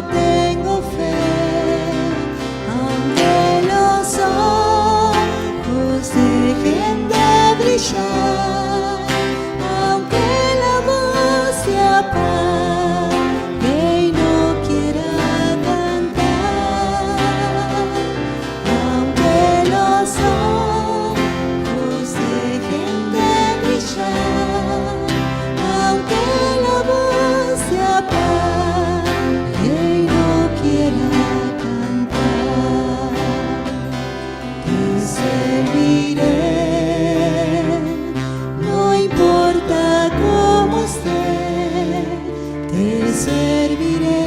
tengo fe, aunque los ojos dejen de brillar, aunque la voz se apague y no quiera cantar, aunque los ojos dejen de brillar, aunque la voz se apague y no quiera cantar, te serviré, no importa cómo esté, te serviré,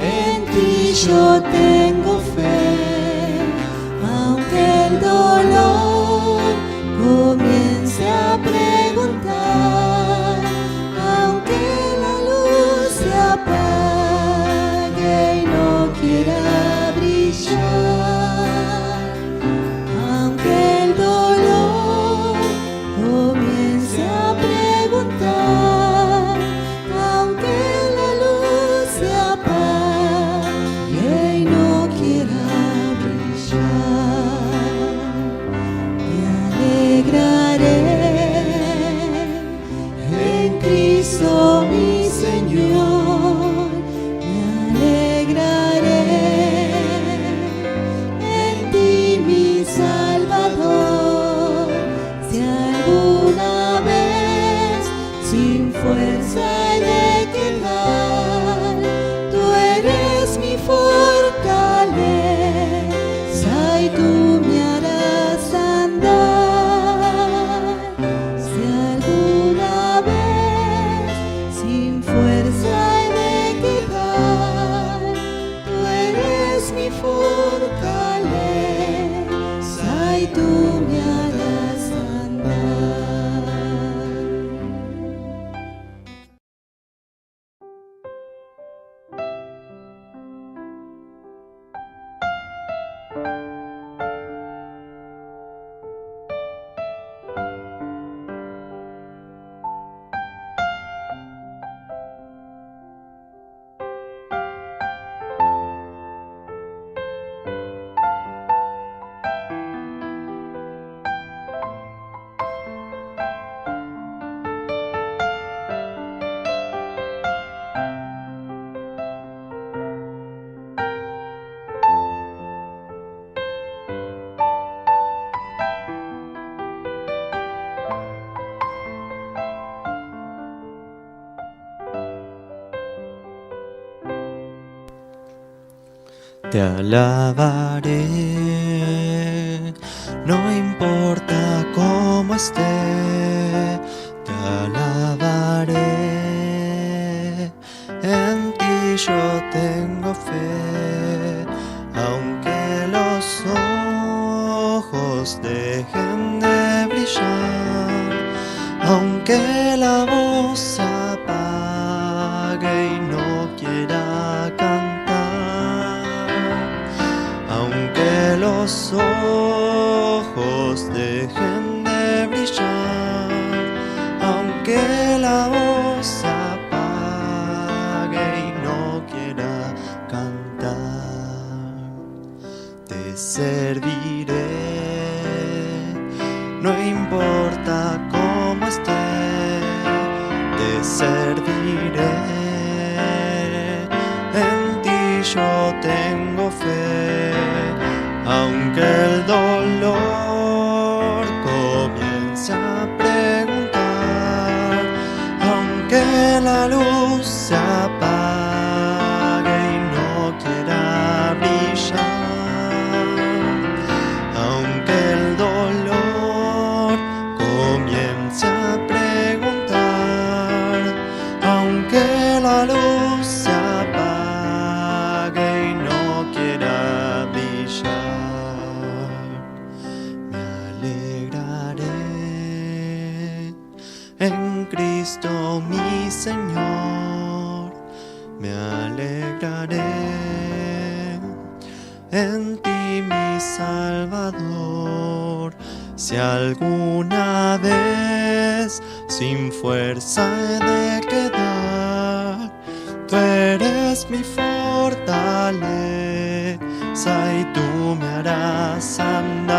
en ti yo tengo fe, aunque el dolor comience a preguntar, aunque la luz se apague y no quiera brillar, aunque el dolor comience a preguntar, aunque la luz se apague y no quiera brillar, me alegraré en Cristo mi Señor, me alegraré en ti mi Salvador, si alguna vez sin fuerza he de quedar, tú eres mi fortaleza y tú me harás andar, si alguna vez sin fuerza he de quedar, tú eres mi fortaleza y tú me harás andar. Te alabaré, no importa cómo esté, te alabaré, en ti yo tengo fe, aunque los ojos dejen de brillar, aunque la voz se apague y no quiera cantar, aunque los ojos dejen de brillar, aunque la voz se apague y no quiera cantar, te serviré, no importa cómo esté, te serviré, en ti yo tengo fe, aunque el dolor comience a preguntar, aunque la luz se apague y no quiera brillar, aunque el dolor comience a preguntar, aunque la luz se apague y no quiera brillar, me alegraré en Cristo mi Señor, me alegraré en ti mi Salvador, si alguna vez sin fuerza he de quedar, Tú eres mi fortaleza y tú me harás andar.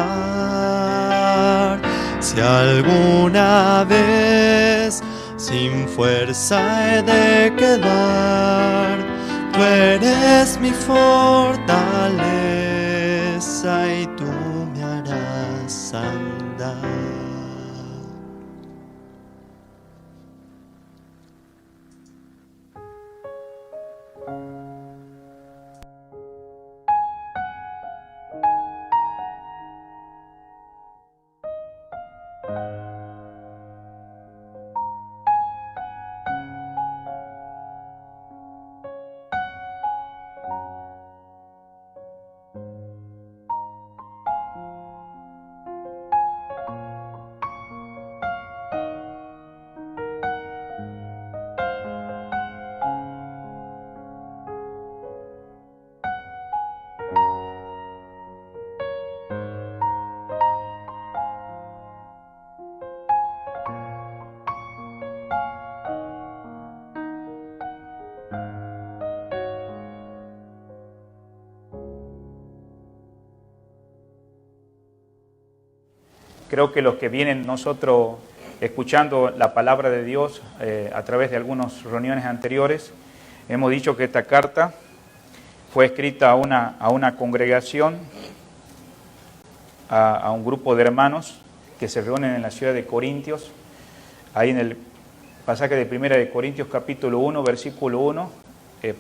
Si alguna vez sin fuerza he de quedar, tú eres mi fortaleza y tú me harás andar. Creo que los que vienen nosotros escuchando la palabra de Dios a través de algunas reuniones anteriores, hemos dicho que esta carta fue escrita a una congregación, a un grupo de hermanos que se reúnen en la ciudad de Corintios. Ahí en el pasaje de 1 de Corintios capítulo 1, versículo 1,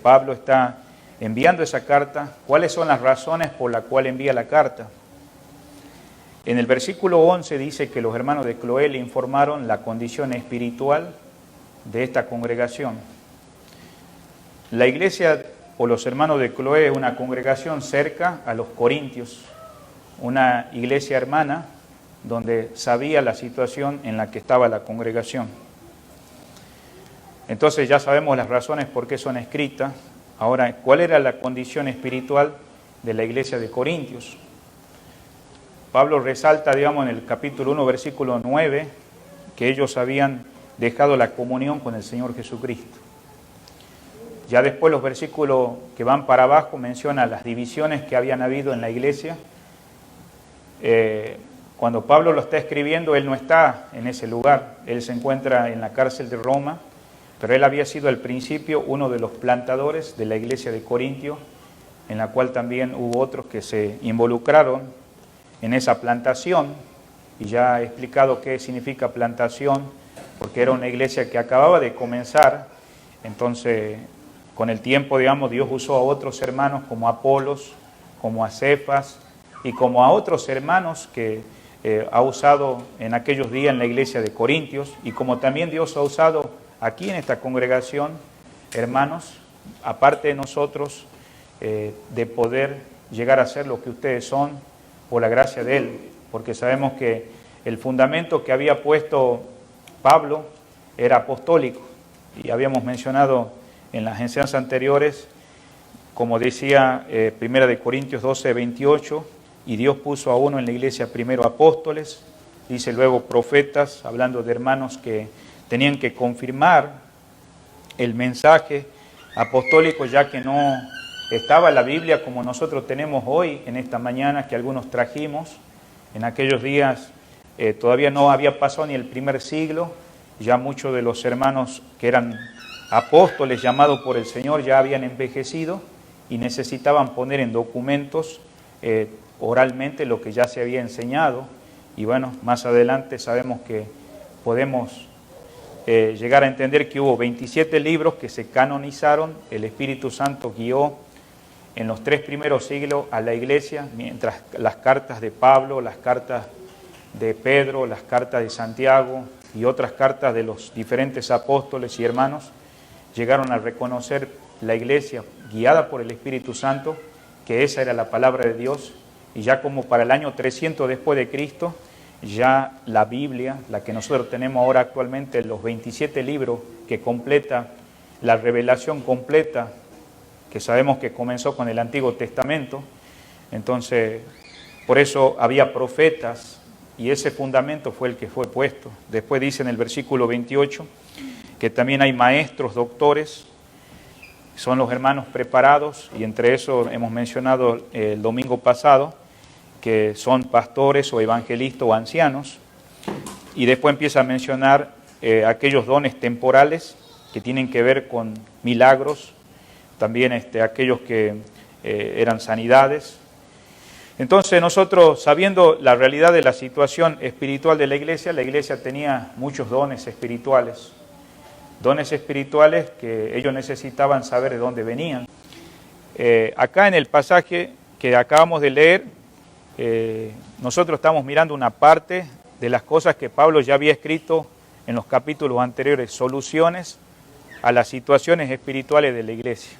Pablo está enviando esa carta. ¿Cuáles son las razones por las cuales envía la carta? En el versículo 11 dice que los hermanos de Cloé le informaron la condición espiritual de esta congregación. La iglesia o los hermanos de Cloé es una congregación cerca a los Corintios, una iglesia hermana donde sabía la situación en la que estaba la congregación. Entonces ya sabemos las razones por qué son escritas. Ahora, ¿cuál era la condición espiritual de la iglesia de Corintios? Pablo resalta, digamos, en el capítulo 1, versículo 9, que ellos habían dejado la comunión con el Señor Jesucristo. Ya después los versículos que van para abajo mencionan las divisiones que habían habido en la iglesia. Cuando Pablo lo está escribiendo, él no está en ese lugar, él se encuentra en la cárcel de Roma, pero él había sido al principio uno de los plantadores de la iglesia de Corintio, en la cual también hubo otros que se involucraron en esa plantación, y ya he explicado qué significa plantación, porque era una iglesia que acababa de comenzar. Entonces, con el tiempo, digamos, Dios usó a otros hermanos como Apolos, como a Cefas, y como a otros hermanos que ha usado en aquellos días en la iglesia de Corintios, y como también Dios ha usado aquí en esta congregación, hermanos, aparte de nosotros, de poder llegar a ser lo que ustedes son, por la gracia de Él, porque sabemos que el fundamento que había puesto Pablo era apostólico, y habíamos mencionado en las enseñanzas anteriores, como decía 1 de Corintios 12, 28, y Dios puso a uno en la iglesia primero apóstoles, dice luego profetas, hablando de hermanos que tenían que confirmar el mensaje apostólico, ya que no estaba la Biblia como nosotros tenemos hoy en esta mañana, que algunos trajimos. En aquellos días todavía no había pasado ni el primer siglo, ya muchos de los hermanos que eran apóstoles llamados por el Señor ya habían envejecido y necesitaban poner en documentos oralmente lo que ya se había enseñado. Y bueno, más adelante sabemos que podemos llegar a entender que hubo 27 libros que se canonizaron. El Espíritu Santo guió en los 3 primeros siglos a la iglesia, mientras las cartas de Pablo, las cartas de Pedro, las cartas de Santiago y otras cartas de los diferentes apóstoles y hermanos llegaron a reconocer la iglesia guiada por el Espíritu Santo, que esa era la palabra de Dios. Y ya como para el año 300 después de Cristo, ya la Biblia, la que nosotros tenemos ahora actualmente, los 27 libros que completa la revelación completa, que sabemos que comenzó con el Antiguo Testamento. Entonces, por eso había profetas, y ese fundamento fue el que fue puesto. Después dice en el versículo 28 que también hay maestros, doctores, son los hermanos preparados, y entre eso hemos mencionado el domingo pasado, que son pastores o evangelistas o ancianos, y después empieza a mencionar aquellos dones temporales que tienen que ver con milagros, también aquellos que eran sanidades. Entonces nosotros, sabiendo la realidad de la situación espiritual de la iglesia tenía muchos dones espirituales que ellos necesitaban saber de dónde venían. Acá en el pasaje que acabamos de leer, nosotros estamos mirando una parte de las cosas que Pablo ya había escrito en los capítulos anteriores, soluciones a las situaciones espirituales de la iglesia.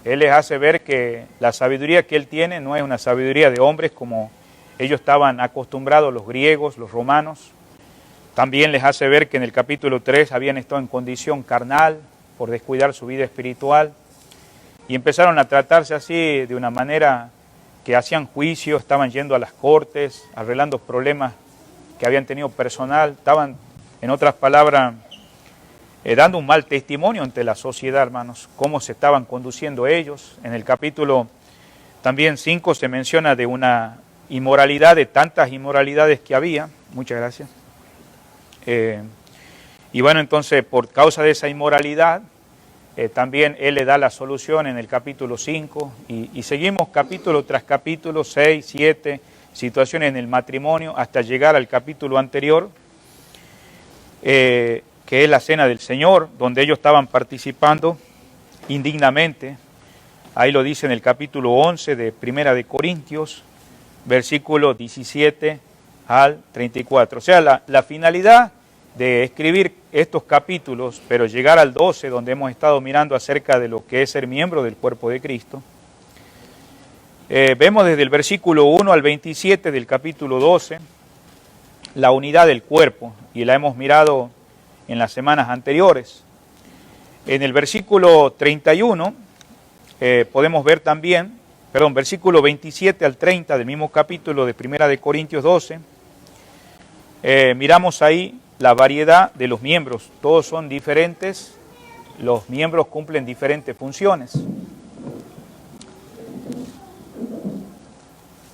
Él les hace ver que la sabiduría que él tiene no es una sabiduría de hombres como ellos estaban acostumbrados, los griegos, los romanos. También les hace ver que en el capítulo 3 habían estado en condición carnal por descuidar su vida espiritual y empezaron a tratarse así de una manera que hacían juicio, estaban yendo a las cortes, arreglando problemas que habían tenido personal, estaban, en otras palabras, dando un mal testimonio ante la sociedad, hermanos, cómo se estaban conduciendo ellos. En el capítulo también 5 se menciona de una inmoralidad, de tantas inmoralidades que había. Muchas gracias. Y bueno, entonces por causa de esa inmoralidad, también él le da la solución en el capítulo 5 y seguimos capítulo tras capítulo, 6, 7, situaciones en el matrimonio, hasta llegar al capítulo anterior, que es la cena del Señor, donde ellos estaban participando indignamente. Ahí lo dice en el capítulo 11 de Primera de Corintios, versículo 17 al 34. O sea, la finalidad de escribir estos capítulos, pero llegar al 12, donde hemos estado mirando acerca de lo que es ser miembro del cuerpo de Cristo, vemos desde el versículo 1 al 27 del capítulo 12, la unidad del cuerpo, y la hemos mirado en las semanas anteriores. En el versículo 31 podemos ver también, versículo 27 al 30 del mismo capítulo de Primera de Corintios 12, miramos ahí la variedad de los miembros. Todos son diferentes, los miembros cumplen diferentes funciones.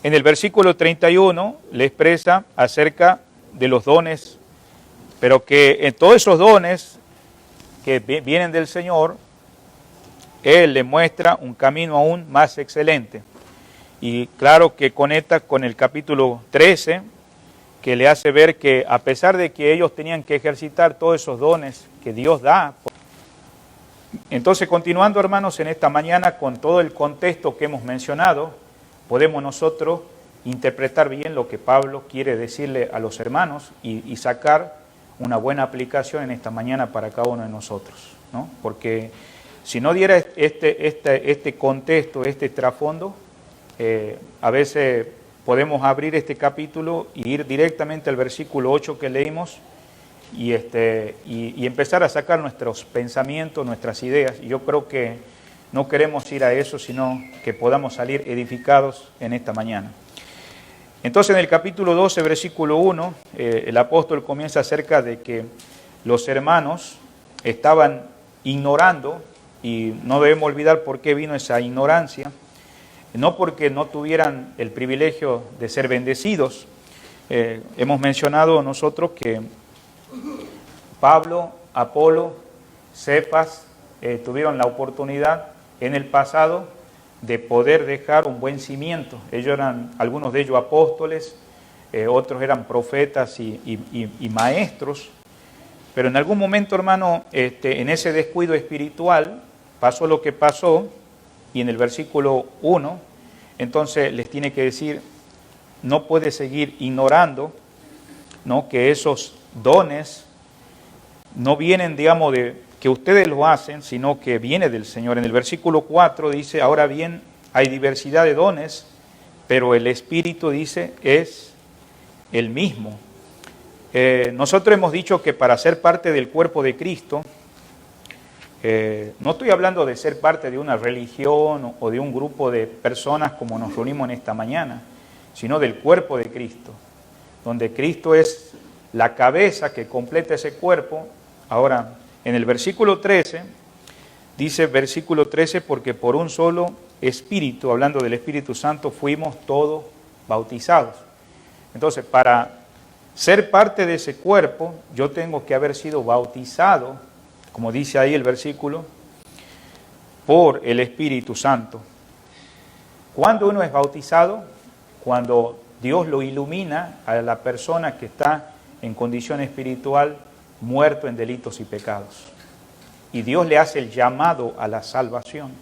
En el versículo 31 le expresa acerca de los dones, pero que en todos esos dones que vienen del Señor, Él le muestra un camino aún más excelente. Y claro que conecta con el capítulo 13, que le hace ver que a pesar de que ellos tenían que ejercitar todos esos dones que Dios da. Entonces, continuando, hermanos, en esta mañana con todo el contexto que hemos mencionado, podemos nosotros interpretar bien lo que Pablo quiere decirle a los hermanos y sacar una buena aplicación en esta mañana para cada uno de nosotros, ¿no? Porque si no diera este contexto, este trasfondo, a veces podemos abrir este capítulo y ir directamente al versículo 8 que leímos y empezar a sacar nuestros pensamientos, nuestras ideas. Y yo creo que no queremos ir a eso, sino que podamos salir edificados en esta mañana. Entonces, en el capítulo 12, versículo 1, el apóstol comienza acerca de que los hermanos estaban ignorando, y no debemos olvidar por qué vino esa ignorancia. No porque no tuvieran el privilegio de ser bendecidos. Hemos mencionado nosotros que Pablo, Apolo, Cefas tuvieron la oportunidad en el pasado de poder dejar un buen cimiento. Ellos eran, algunos de ellos apóstoles, otros eran profetas y maestros, pero en algún momento, hermano, en ese descuido espiritual pasó lo que pasó. Y en el versículo 1, entonces les tiene que decir, no puede seguir ignorando, ¿no?, que esos dones no vienen, digamos, de que ustedes lo hacen, sino que viene del Señor. En el versículo 4 dice, ahora bien, hay diversidad de dones, pero el Espíritu, dice, es el mismo. Nosotros hemos dicho que para ser parte del cuerpo de Cristo, no estoy hablando de ser parte de una religión o de un grupo de personas como nos reunimos en esta mañana, sino del cuerpo de Cristo, donde Cristo es la cabeza que completa ese cuerpo. Ahora, en el versículo 13, Dice versículo 13, porque por un solo Espíritu, hablando del Espíritu Santo, fuimos todos bautizados. Entonces, para ser parte de ese cuerpo, yo tengo que haber sido bautizado, como dice ahí el versículo, por el Espíritu Santo. ¿Cuándo uno es bautizado? Cuando Dios lo ilumina a la persona que está en condición espiritual, muerto en delitos y pecados. Y Dios le hace el llamado a la salvación.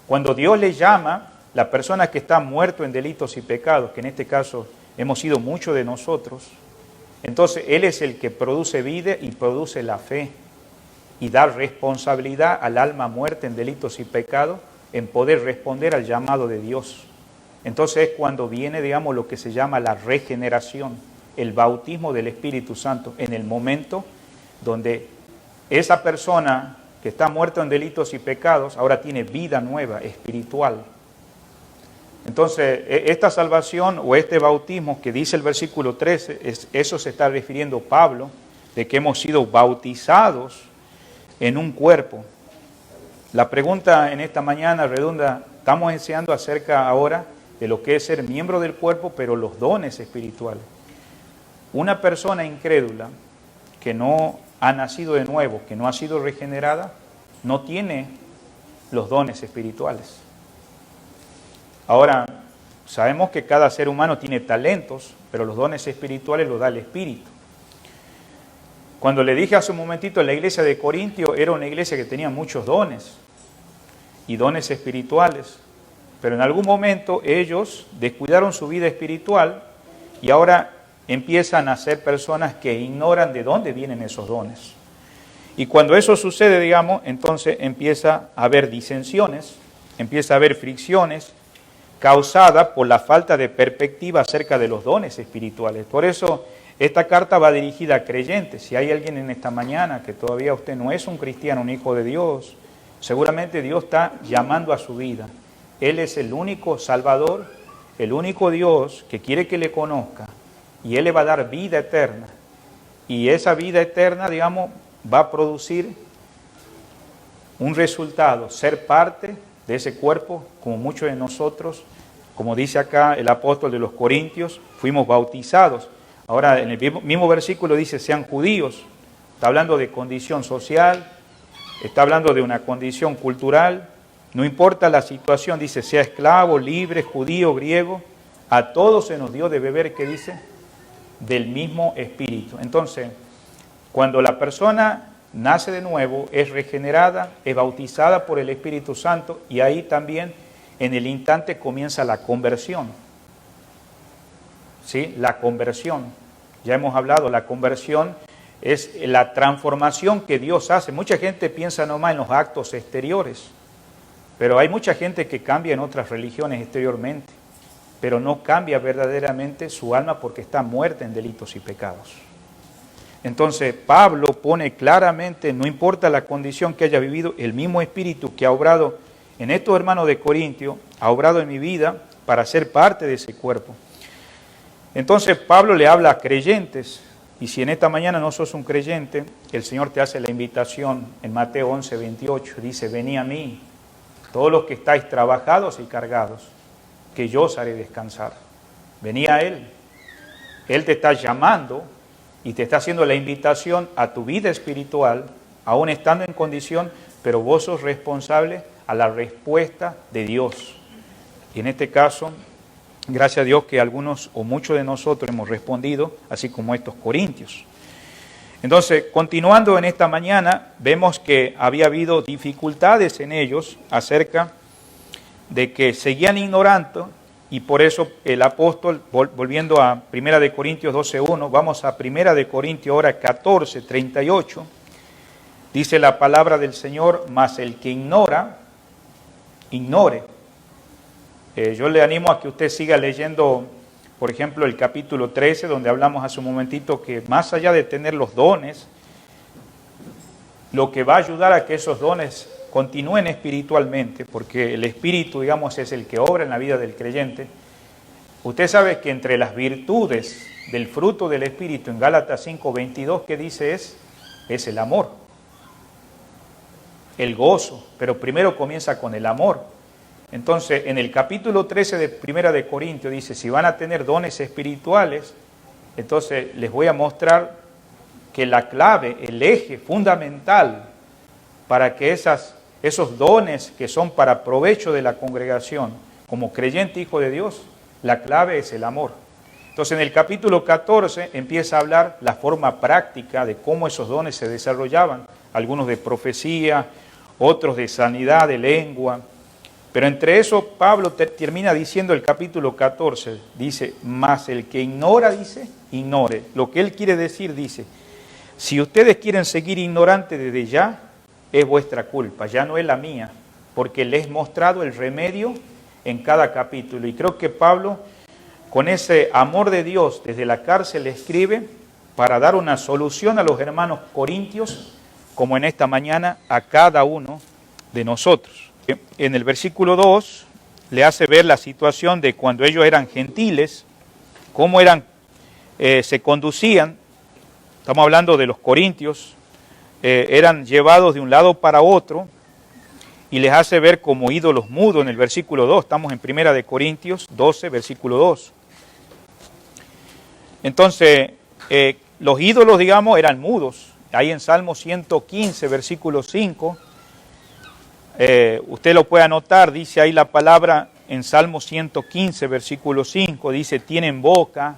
Cuando Dios le llama, la persona que está muerto en delitos y pecados, que en este caso hemos sido muchos de nosotros, entonces Él es el que produce vida y produce la fe y da responsabilidad al alma muerta en delitos y pecados en poder responder al llamado de Dios. Entonces es cuando viene, digamos, lo que se llama la regeneración, el bautismo del Espíritu Santo, en el momento donde esa persona que está muerta en delitos y pecados ahora tiene vida nueva, espiritual. Entonces, esta salvación o este bautismo que dice el versículo 13, eso se está refiriendo Pablo, de que hemos sido bautizados en un cuerpo. La pregunta en esta mañana redunda, estamos enseñando acerca ahora de lo que es ser miembro del cuerpo, pero los dones espirituales. Una persona incrédula que no ha nacido de nuevo, que no ha sido regenerada, no tiene los dones espirituales. Ahora, sabemos que cada ser humano tiene talentos, pero los dones espirituales los da el Espíritu. Cuando le dije hace un momentito, la iglesia de Corintio era una iglesia que tenía muchos dones y dones espirituales, pero en algún momento ellos descuidaron su vida espiritual y ahora empiezan a ser personas que ignoran de dónde vienen esos dones. Y cuando eso sucede, digamos, entonces empieza a haber disensiones, empieza a haber fricciones causadas por la falta de perspectiva acerca de los dones espirituales. Por eso esta carta va dirigida a creyentes. Si hay alguien en esta mañana que todavía usted no es un cristiano, un hijo de Dios, seguramente Dios está llamando a su vida. Él es el único Salvador, el único Dios que quiere que le conozca. Y Él le va a dar vida eterna. Y esa vida eterna, digamos, va a producir un resultado, ser parte de ese cuerpo, como muchos de nosotros, como dice acá el apóstol de los Corintios, fuimos bautizados. Ahora, en el mismo versículo dice, sean judíos. Está hablando de condición social, está hablando de una condición cultural. No importa la situación, dice, sea esclavo, libre, judío, griego, a todos se nos dio de beber, ¿qué dice? Del mismo Espíritu. Entonces, cuando la persona nace de nuevo, es regenerada, es bautizada por el Espíritu Santo y ahí también en el instante comienza la conversión. ¿Sí? La conversión. Ya hemos hablado, la conversión es la transformación que Dios hace. Mucha gente piensa nomás en los actos exteriores, pero hay mucha gente que cambia en otras religiones exteriormente, pero no cambia verdaderamente su alma porque está muerta en delitos y pecados. Entonces Pablo pone claramente, no importa la condición que haya vivido, el mismo Espíritu que ha obrado en estos hermanos de Corintio, ha obrado en mi vida para ser parte de ese cuerpo. Entonces Pablo le habla a creyentes, y si en esta mañana no sos un creyente, el Señor te hace la invitación en Mateo 11, 28, dice, venid a mí, todos los que estáis trabajados y cargados, que yo os haré descansar. Vení a Él. Él te está llamando y te está haciendo la invitación a tu vida espiritual, aún estando en condición, pero vos sos responsable a la respuesta de Dios. Y en este caso, gracias a Dios que algunos o muchos de nosotros hemos respondido, así como estos corintios. Entonces, continuando en esta mañana, vemos que había habido dificultades en ellos acerca de que seguían ignorando, y por eso el apóstol, volviendo a 1 de Corintios 12:1, vamos a 1 de Corintios ahora 14:38, dice la palabra del Señor, mas el que ignora, ignore. Yo le animo a que usted siga leyendo, por ejemplo, el capítulo 13, donde hablamos hace un momentito que más allá de tener los dones, lo que va a ayudar a que esos dones continúen espiritualmente, porque el Espíritu, digamos, es el que obra en la vida del creyente. Usted sabe que entre las virtudes del fruto del Espíritu, en Gálatas 5:22, ¿qué dice? Es el amor. el gozo, pero primero comienza con el amor. Entonces, en el capítulo 13 de Primera de Corintios dice, si van a tener dones espirituales, entonces les voy a mostrar que la clave, el eje fundamental para que esos dones que son para provecho de la congregación, como creyente hijo de Dios, la clave es el amor. Entonces en el capítulo 14 empieza a hablar la forma práctica de cómo esos dones se desarrollaban, algunos de profecía, otros de sanidad, de lengua. Pero entre eso Pablo termina diciendo el capítulo 14, dice, mas el que ignora, dice, ignore. Lo que él quiere decir, dice, si ustedes quieren seguir ignorantes desde ya, es vuestra culpa, ya no es la mía, porque les he mostrado el remedio en cada capítulo. Y creo que Pablo, con ese amor de Dios, desde la cárcel escribe para dar una solución a los hermanos corintios, como en esta mañana a cada uno de nosotros. En el versículo 2 le hace ver la situación de cuando ellos eran gentiles, cómo se conducían. Estamos hablando de los corintios, eran llevados de un lado para otro y les hace ver como ídolos mudos en el versículo 2. Estamos en Primera de Corintios 12, versículo 2. Entonces, los ídolos, digamos, eran mudos. Ahí en Salmo 115, versículo 5, usted lo puede anotar, dice ahí la palabra en Salmo 115, versículo 5, dice, tienen boca,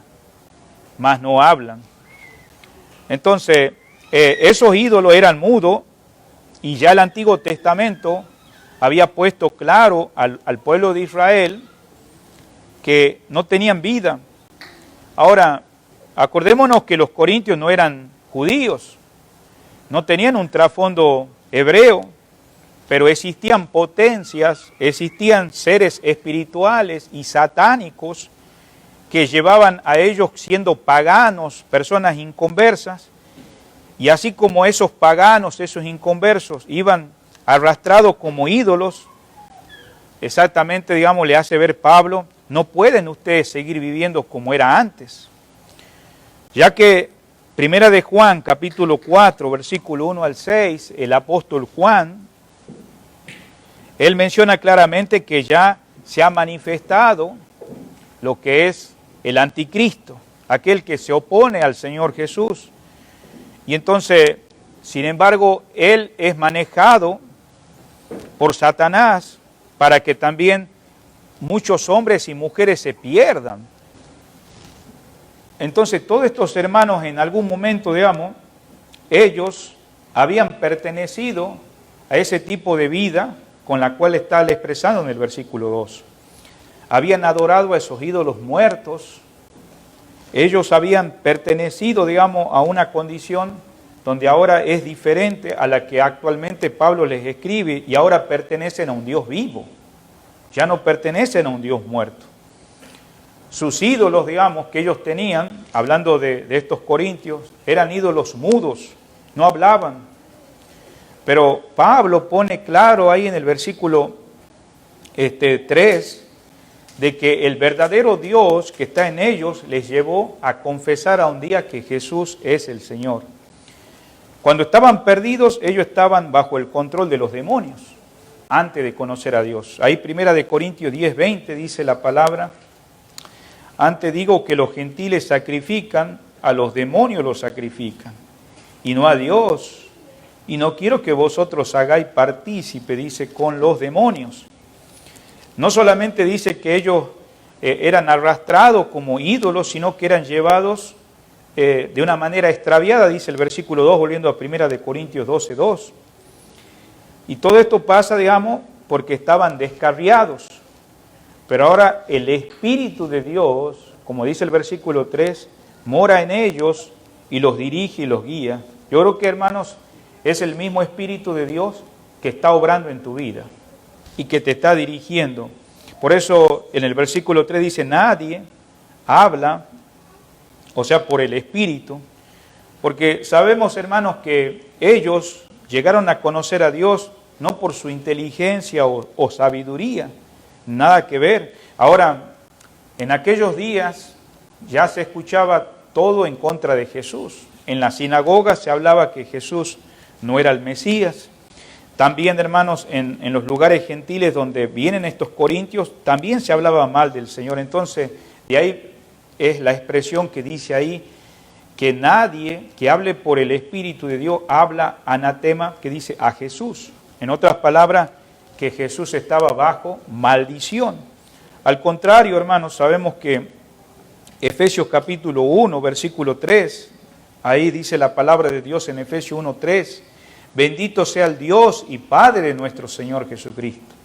mas no hablan. Entonces, esos ídolos eran mudos y ya el Antiguo Testamento había puesto claro al pueblo de Israel que no tenían vida. Ahora, acordémonos que los corintios no eran judíos, no tenían un trasfondo hebreo, pero existían potencias, existían seres espirituales y satánicos que llevaban a ellos siendo paganos, personas inconversas, y así como esos paganos, esos inconversos, iban arrastrados como ídolos, exactamente, digamos, le hace ver Pablo, no pueden ustedes seguir viviendo como era antes. Ya que Primera de Juan, capítulo 4, versículo 1 al 6, el apóstol Juan, él menciona claramente que ya se ha manifestado lo que es el anticristo, aquel que se opone al Señor Jesús. Y entonces, sin embargo, él es manejado por Satanás para que también muchos hombres y mujeres se pierdan. Entonces, todos estos hermanos en algún momento, digamos, ellos habían pertenecido a ese tipo de vida con la cual está expresado en el versículo 2. Habían adorado a esos ídolos muertos. Ellos habían pertenecido, digamos, a una condición donde ahora es diferente a la que actualmente Pablo les escribe, y ahora pertenecen a un Dios vivo. Ya no pertenecen a un Dios muerto. Sus ídolos, digamos, que ellos tenían, hablando de estos corintios, eran ídolos mudos, no hablaban. Pero Pablo pone claro ahí en el versículo 3, de que el verdadero Dios que está en ellos les llevó a confesar a un día que Jesús es el Señor. Cuando estaban perdidos, ellos estaban bajo el control de los demonios, antes de conocer a Dios. Ahí Primera de Corintios 10:20 dice la palabra, antes digo que los gentiles sacrifican, a los demonios los sacrifican, y no a Dios. Y no quiero que vosotros hagáis partícipe, dice, con los demonios. No solamente dice que ellos eran arrastrados como ídolos, sino que eran llevados de una manera extraviada, dice el versículo 2, volviendo a Primera de Corintios 12:2. Y todo esto pasa, digamos, porque estaban descarriados. Pero ahora el Espíritu de Dios, como dice el versículo 3, mora en ellos y los dirige y los guía. Yo creo que, hermanos, es el mismo Espíritu de Dios que está obrando en tu vida y que te está dirigiendo. Por eso en el versículo 3 dice, nadie habla, o sea, por el Espíritu, porque sabemos, hermanos, que ellos llegaron a conocer a Dios no por su inteligencia o sabiduría, nada que ver. Ahora, en aquellos días ya se escuchaba todo en contra de Jesús. En la sinagoga se hablaba que Jesús no era el Mesías. También, hermanos, en los lugares gentiles donde vienen estos corintios, también se hablaba mal del Señor. Entonces, de ahí es la expresión que dice ahí, que nadie que hable por el Espíritu de Dios habla anatema, que dice a Jesús. En otras palabras, que Jesús estaba bajo maldición. Al contrario, hermanos, sabemos que Efesios capítulo 1, versículo 3, ahí dice la palabra de Dios en Efesios 1, 3, bendito sea el Dios y Padre de nuestro Señor Jesucristo,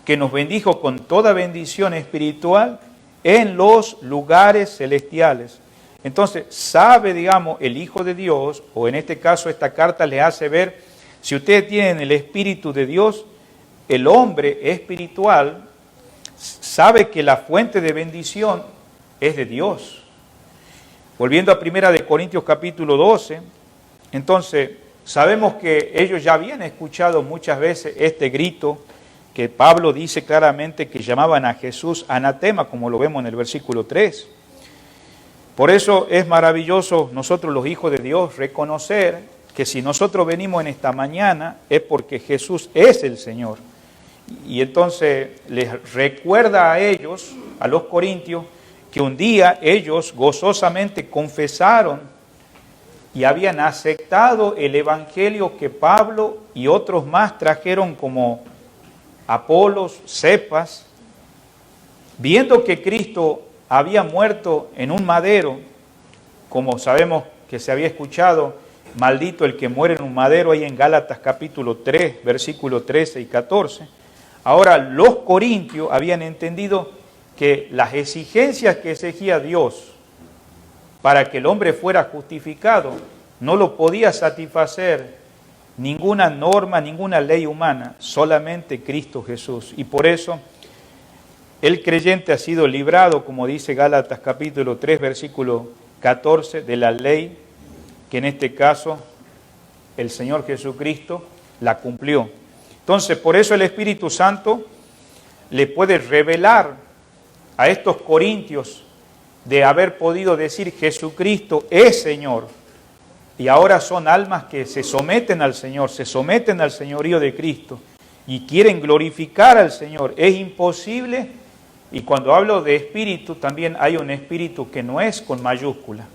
que nos bendijo con toda bendición espiritual en los lugares celestiales. Entonces, sabe, digamos, el Hijo de Dios, o en este caso esta carta le hace ver, si ustedes tienen el Espíritu de Dios, el hombre espiritual sabe que la fuente de bendición es de Dios. Volviendo a 1 Corintios capítulo 12, entonces sabemos que ellos ya habían escuchado muchas veces este grito que Pablo dice claramente que llamaban a Jesús anatema, como lo vemos en el versículo 3. Por eso es maravilloso nosotros los hijos de Dios reconocer que si nosotros venimos en esta mañana es porque Jesús es el Señor. Y entonces les recuerda a ellos, a los corintios, que un día ellos gozosamente confesaron y habían aceptado el evangelio que Pablo y otros más trajeron como Apolos, Cefas, viendo que Cristo había muerto en un madero, como sabemos que se había escuchado, maldito el que muere en un madero, ahí en Gálatas capítulo 3, versículos 13 y 14. Ahora los corintios habían entendido que las exigencias que exigía Dios para que el hombre fuera justificado no lo podía satisfacer ninguna norma, ninguna ley humana, solamente Cristo Jesús. Y por eso el creyente ha sido librado, como dice Gálatas capítulo 3, versículo 14, de la ley, que en este caso el Señor Jesucristo la cumplió. Entonces, por eso el Espíritu Santo le puede revelar a estos corintios de haber podido decir Jesucristo es Señor. Y ahora son almas que se someten al Señor, se someten al señorío de Cristo y quieren glorificar al Señor. Es imposible, y cuando hablo de espíritu, también hay un espíritu que no es con mayúscula,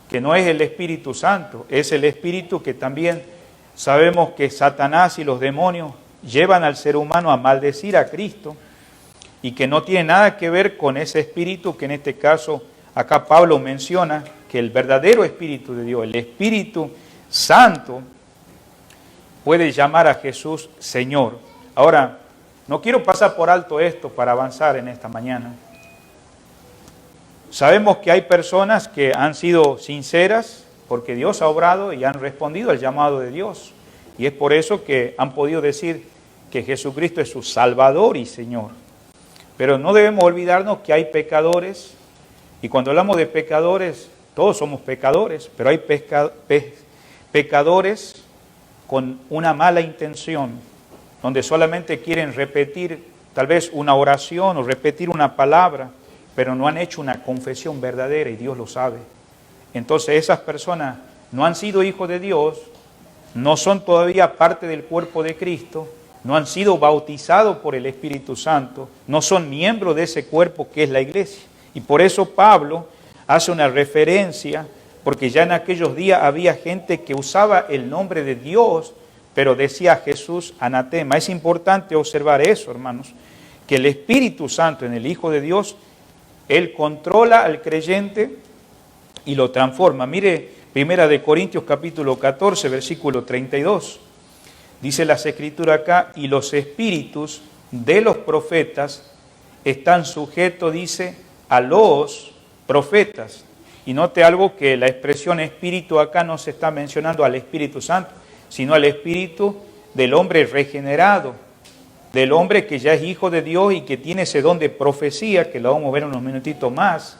que no es el Espíritu Santo, es el espíritu que también sabemos que Satanás y los demonios llevan al ser humano a maldecir a Cristo y que no tiene nada que ver con ese espíritu que en este caso acá Pablo menciona, que el verdadero Espíritu de Dios, el Espíritu Santo, puede llamar a Jesús Señor. Ahora, no quiero pasar por alto esto para avanzar en esta mañana. Sabemos que hay personas que han sido sinceras porque Dios ha obrado y han respondido al llamado de Dios. Y es por eso que han podido decir que Jesucristo es su Salvador y Señor. Pero no debemos olvidarnos que hay pecadores, y cuando hablamos de pecadores, todos somos pecadores, pero hay pecadores con una mala intención, donde solamente quieren repetir tal vez una oración o repetir una palabra, pero no han hecho una confesión verdadera y Dios lo sabe. Entonces esas personas no han sido hijos de Dios, no son todavía parte del cuerpo de Cristo, no han sido bautizados por el Espíritu Santo, no son miembros de ese cuerpo que es la iglesia. Y por eso Pablo hace una referencia, porque ya en aquellos días había gente que usaba el nombre de Dios, pero decía Jesús anatema. Es importante observar eso, hermanos, que el Espíritu Santo en el Hijo de Dios, Él controla al creyente y lo transforma. Mire, 1 Corintios capítulo 14, versículo 32. Dice las Escrituras acá, y los espíritus de los profetas están sujetos, dice, a los profetas. Y note algo, que la expresión espíritu acá no se está mencionando al Espíritu Santo, sino al espíritu del hombre regenerado, del hombre que ya es hijo de Dios y que tiene ese don de profecía, que lo vamos a ver unos minutitos más.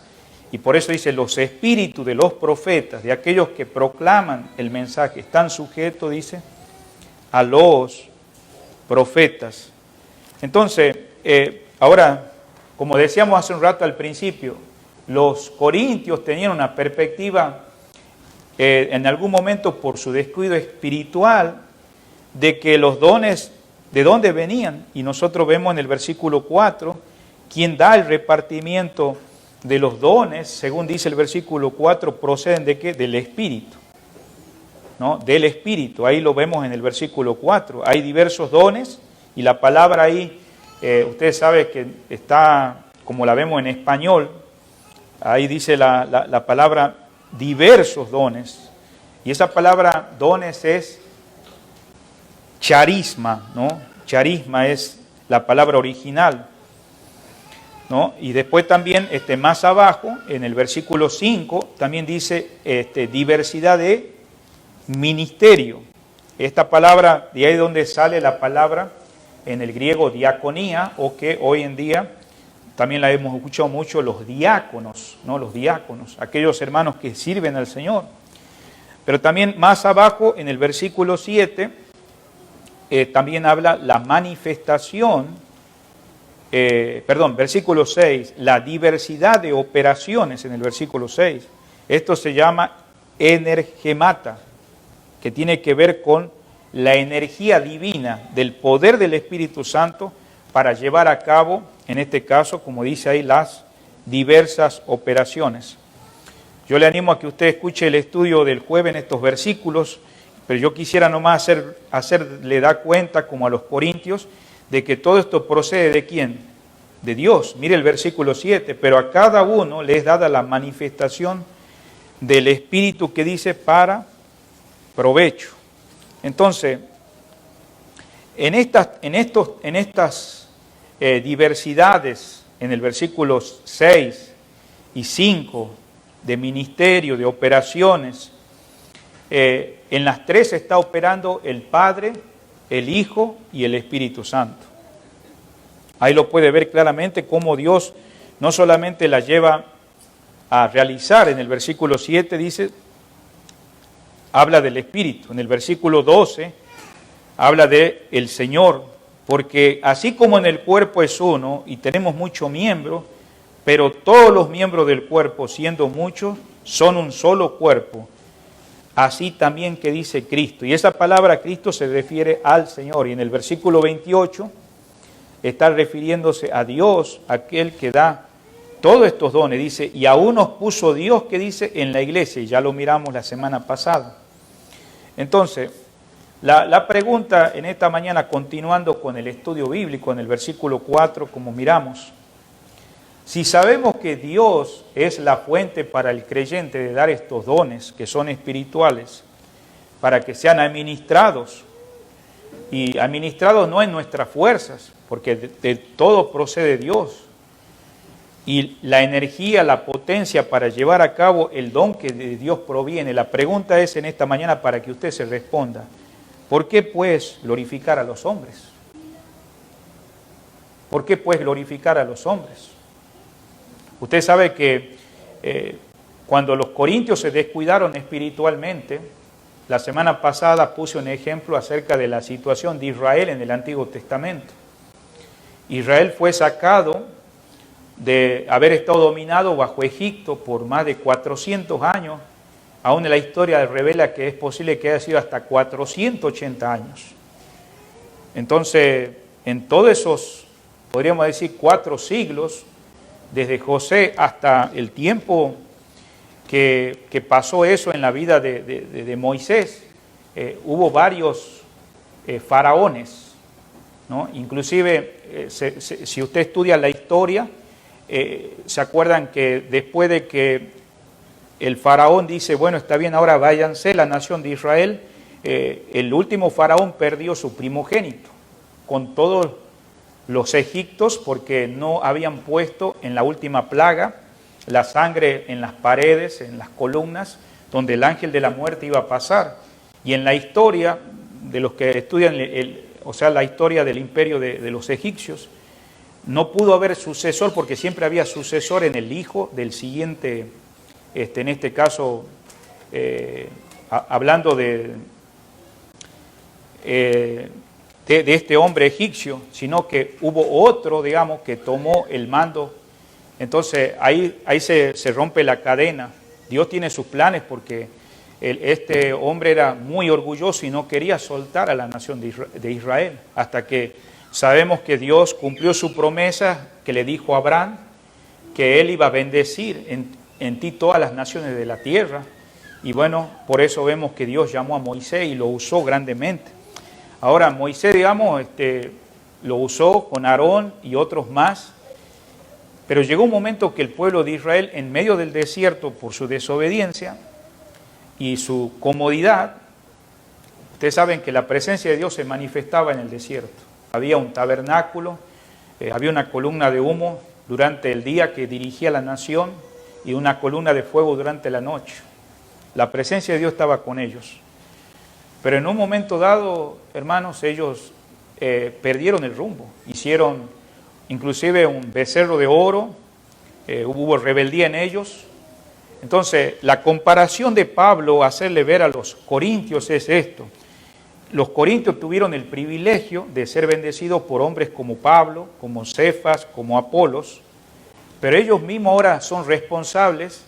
Y por eso dice, los espíritus de los profetas, de aquellos que proclaman el mensaje, están sujetos, dice, a los profetas. Entonces, ahora, como decíamos hace un rato al principio, los corintios tenían una perspectiva, en algún momento por su descuido espiritual, de que los dones, ¿de dónde venían? Y nosotros vemos en el versículo 4, quien da el repartimiento de los dones, según dice el versículo 4, proceden ¿de qué? Del Espíritu, ¿no? Del Espíritu, ahí lo vemos en el versículo 4. Hay diversos dones y la palabra ahí, ustedes saben que está, como la vemos en español, ahí dice la palabra diversos dones. Y esa palabra dones es charisma, ¿no? Charisma es la palabra original, ¿no? Y después también más abajo, en el versículo 5, también dice diversidad de ministerio. Esta palabra, de ahí donde sale la palabra en el griego diaconía, o que hoy en día también la hemos escuchado mucho, los diáconos, ¿no? Los diáconos, aquellos hermanos que sirven al Señor. Pero también más abajo, en el versículo 7, también habla la manifestación, versículo 6, la diversidad de operaciones en el versículo 6. Esto se llama energemata, que tiene que ver con la energía divina del poder del Espíritu Santo para llevar a cabo, en este caso, como dice ahí, las diversas operaciones. Yo le animo a que usted escuche el estudio del jueves en estos versículos, pero yo quisiera nomás hacerle dar cuenta, como a los corintios, de que todo esto procede ¿de quién? De Dios. Mire el versículo 7, pero a cada uno le es dada la manifestación del Espíritu que dice para provecho. Entonces, en estas diversidades, en el versículo 6 y 5, de ministerio, de operaciones, en las tres está operando el Padre, el Hijo y el Espíritu Santo. Ahí lo puede ver claramente cómo Dios no solamente la lleva a realizar. En el versículo 7 dice, habla del Espíritu. En el versículo 12 habla de el Señor, porque así como en el cuerpo es uno y tenemos muchos miembros, pero todos los miembros del cuerpo, siendo muchos, son un solo cuerpo. Así también que dice Cristo. Y esa palabra Cristo se refiere al Señor. Y en el versículo 28 está refiriéndose a Dios, aquel que da todos estos dones. Dice, y aún nos puso Dios, que dice, en la iglesia. Y ya lo miramos la semana pasada. Entonces, la pregunta en esta mañana, continuando con el estudio bíblico, en el versículo 4, como miramos, si sabemos que Dios es la fuente para el creyente de dar estos dones que son espirituales, para que sean administrados, y administrados no en nuestras fuerzas, porque de todo procede Dios, y la energía, la potencia para llevar a cabo el don que de Dios proviene. La pregunta es en esta mañana para que usted se responda, ¿por qué pues glorificar a los hombres? ¿Por qué pues glorificar a los hombres? Usted sabe que cuando los corintios se descuidaron espiritualmente, la semana pasada puse un ejemplo acerca de la situación de Israel en el Antiguo Testamento. Israel fue sacado de haber estado dominado bajo Egipto por más de 400 años, aún en la historia revela que es posible que haya sido hasta 480 años. Entonces, en todos esos, podríamos decir, 4 siglos, desde José hasta el tiempo que pasó eso en la vida de Moisés, hubo varios faraones, ¿no? Inclusive, si usted estudia la historia, se acuerdan que después de que el faraón dice, bueno, está bien, ahora váyanse la nación de Israel, el último faraón perdió su primogénito con todos los egipcios, porque no habían puesto en la última plaga la sangre en las paredes, en las columnas, donde el ángel de la muerte iba a pasar. Y en la historia de los que estudian, la historia del imperio de los egipcios, no pudo haber sucesor, porque siempre había sucesor en el hijo del siguiente, en este caso, hablando de este hombre egipcio, sino que hubo otro, digamos, que tomó el mando. Entonces ahí se rompe la cadena. Dios tiene sus planes, porque Este hombre era muy orgulloso y no quería soltar a la nación de Israel, hasta que sabemos que Dios cumplió su promesa que le dijo a Abraham, que él iba a bendecir en ti todas las naciones de la tierra. Y bueno, por eso vemos que Dios llamó a Moisés y lo usó grandemente. Ahora, Moisés, digamos, lo usó con Aarón y otros más, pero llegó un momento que el pueblo de Israel, en medio del desierto, por su desobediencia y su comodidad, ustedes saben que la presencia de Dios se manifestaba en el desierto. Había un tabernáculo, había una columna de humo durante el día que dirigía la nación y una columna de fuego durante la noche. La presencia de Dios estaba con ellos. Pero en un momento dado, hermanos, ellos perdieron el rumbo. Hicieron inclusive un becerro de oro, hubo rebeldía en ellos. Entonces, la comparación de Pablo a hacerle ver a los corintios es esto. Los corintios tuvieron el privilegio de ser bendecidos por hombres como Pablo, como Cefas, como Apolos, pero ellos mismos ahora son responsables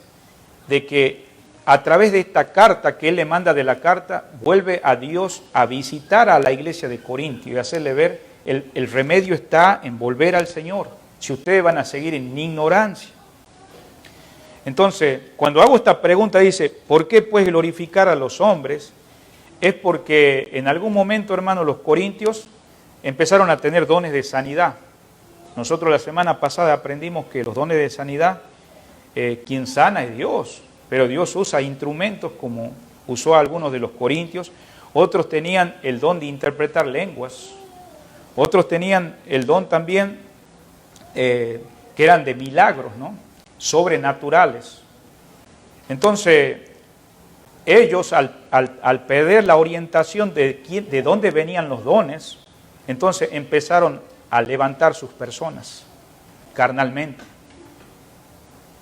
de que a través de esta carta que él le manda de la carta, vuelve a Dios a visitar a la iglesia de Corintio y hacerle ver el remedio está en volver al Señor, si ustedes van a seguir en ignorancia. Entonces, cuando hago esta pregunta, dice, ¿por qué pues glorificar a los hombres? Es porque en algún momento, hermanos, los corintios empezaron a tener dones de sanidad. Nosotros la semana pasada aprendimos que los dones de sanidad, quien sana es Dios, pero Dios usa instrumentos como usó a algunos de los corintios. Otros tenían el don de interpretar lenguas, otros tenían el don también que eran de milagros, ¿no? Sobrenaturales. Entonces, ellos al perder la orientación de dónde venían los dones, entonces empezaron a levantar sus personas carnalmente.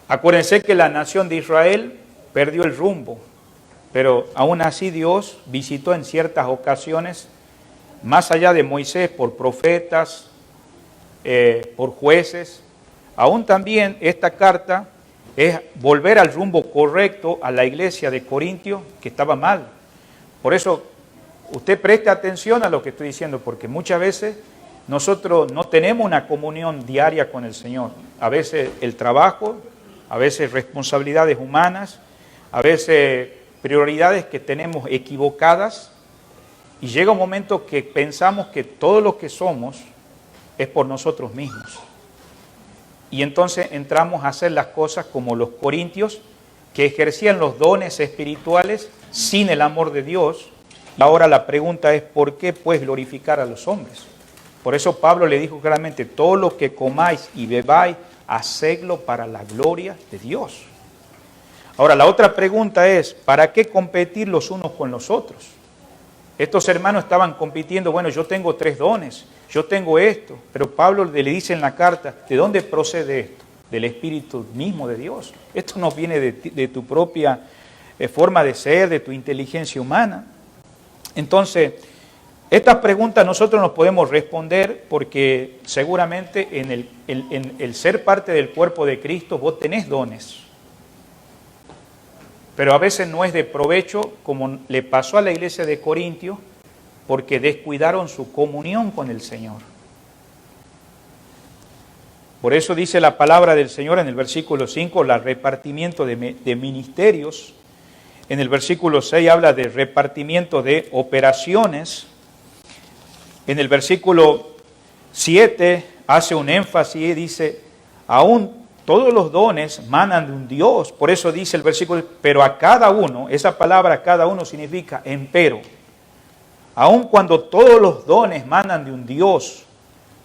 Acuérdense que la nación de Israel perdió el rumbo, pero aún así Dios visitó en ciertas ocasiones, más allá de Moisés, por profetas, por jueces. Aún también esta carta es volver al rumbo correcto a la iglesia de Corintio, que estaba mal. Por eso, usted preste atención a lo que estoy diciendo, porque muchas veces nosotros no tenemos una comunión diaria con el Señor. A veces el trabajo, a veces responsabilidades humanas, a veces prioridades que tenemos equivocadas, y llega un momento que pensamos que todo lo que somos es por nosotros mismos. Y entonces entramos a hacer las cosas como los corintios, que ejercían los dones espirituales sin el amor de Dios. Y ahora la pregunta es, ¿por qué pues glorificar a los hombres? Por eso Pablo le dijo claramente, todo lo que comáis y bebáis, hacedlo para la gloria de Dios. Ahora la otra pregunta es, ¿para qué competir los unos con los otros? Estos hermanos estaban compitiendo, bueno, yo tengo 3 dones, yo tengo esto, pero Pablo le dice en la carta, ¿de dónde procede esto? Del Espíritu mismo de Dios. Esto no viene de tu propia forma de ser, de tu inteligencia humana. Entonces, estas preguntas nosotros nos podemos responder porque seguramente en el ser parte del cuerpo de Cristo vos tenés dones. Pero a veces no es de provecho, como le pasó a la iglesia de Corintio, porque descuidaron su comunión con el Señor. Por eso dice la palabra del Señor en el versículo 5, el repartimiento de ministerios. En el versículo 6 habla de repartimiento de operaciones. En el versículo 7 hace un énfasis y dice, aún todos los dones manan de un Dios. Por eso dice el versículo, pero a cada uno, esa palabra cada uno significa empero. Aun cuando todos los dones manan de un Dios,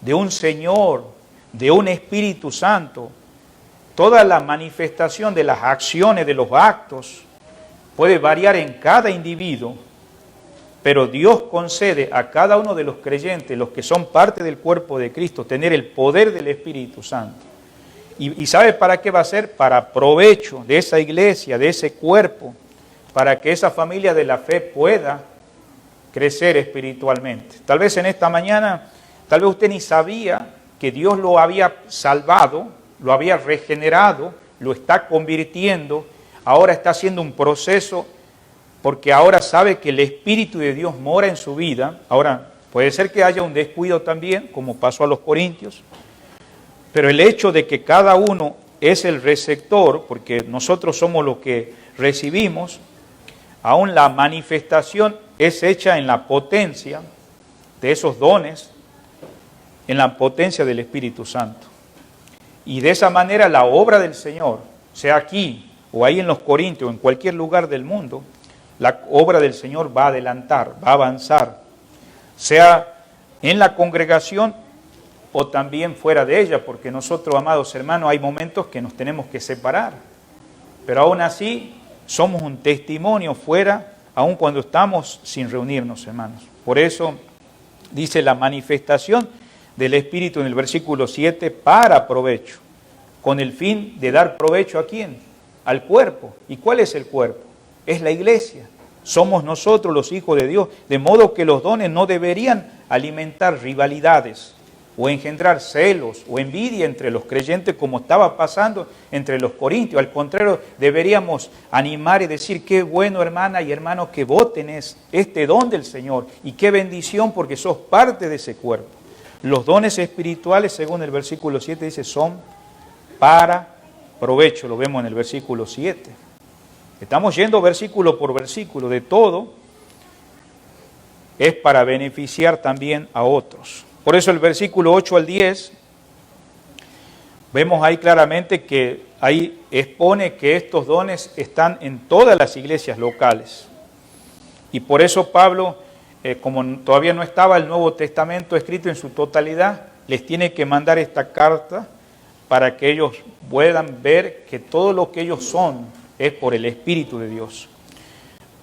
de un Señor, de un Espíritu Santo, toda la manifestación de las acciones, de los actos, puede variar en cada individuo, pero Dios concede a cada uno de los creyentes, los que son parte del cuerpo de Cristo, tener el poder del Espíritu Santo. ¿Y sabe para qué va a ser? Para provecho de esa iglesia, de ese cuerpo, para que esa familia de la fe pueda crecer espiritualmente. Tal vez en esta mañana, tal vez usted ni sabía que Dios lo había salvado, lo había regenerado, lo está convirtiendo, ahora está haciendo un proceso porque ahora sabe que el Espíritu de Dios mora en su vida. Ahora, puede ser que haya un descuido también, como pasó a los corintios, pero el hecho de que cada uno es el receptor, porque nosotros somos los que recibimos, aún la manifestación es hecha en la potencia de esos dones, en la potencia del Espíritu Santo. Y de esa manera la obra del Señor, sea aquí o ahí en los Corintios o en cualquier lugar del mundo, la obra del Señor va a adelantar, va a avanzar, sea en la congregación o también fuera de ella, porque nosotros, amados hermanos, hay momentos que nos tenemos que separar, pero aún así somos un testimonio fuera, aun cuando estamos sin reunirnos, hermanos. Por eso dice la manifestación del Espíritu en el versículo 7, para provecho, con el fin de dar provecho ¿a quién? Al cuerpo. ¿Y cuál es el cuerpo? Es la iglesia. Somos nosotros los hijos de Dios, de modo que los dones no deberían alimentar rivalidades o engendrar celos o envidia entre los creyentes como estaba pasando entre los corintios. Al contrario, deberíamos animar y decir, qué bueno, hermana y hermano, que vos tenés este don del Señor y qué bendición porque sos parte de ese cuerpo. Los dones espirituales, según el versículo 7, dice, son para provecho, lo vemos en el versículo 7. Estamos yendo versículo por versículo, de todo es para beneficiar también a otros. Por eso el versículo 8 al 10, vemos ahí claramente que ahí expone que estos dones están en todas las iglesias locales. Y por eso Pablo, como todavía no estaba el Nuevo Testamento escrito en su totalidad, les tiene que mandar esta carta para que ellos puedan ver que todo lo que ellos son es por el Espíritu de Dios.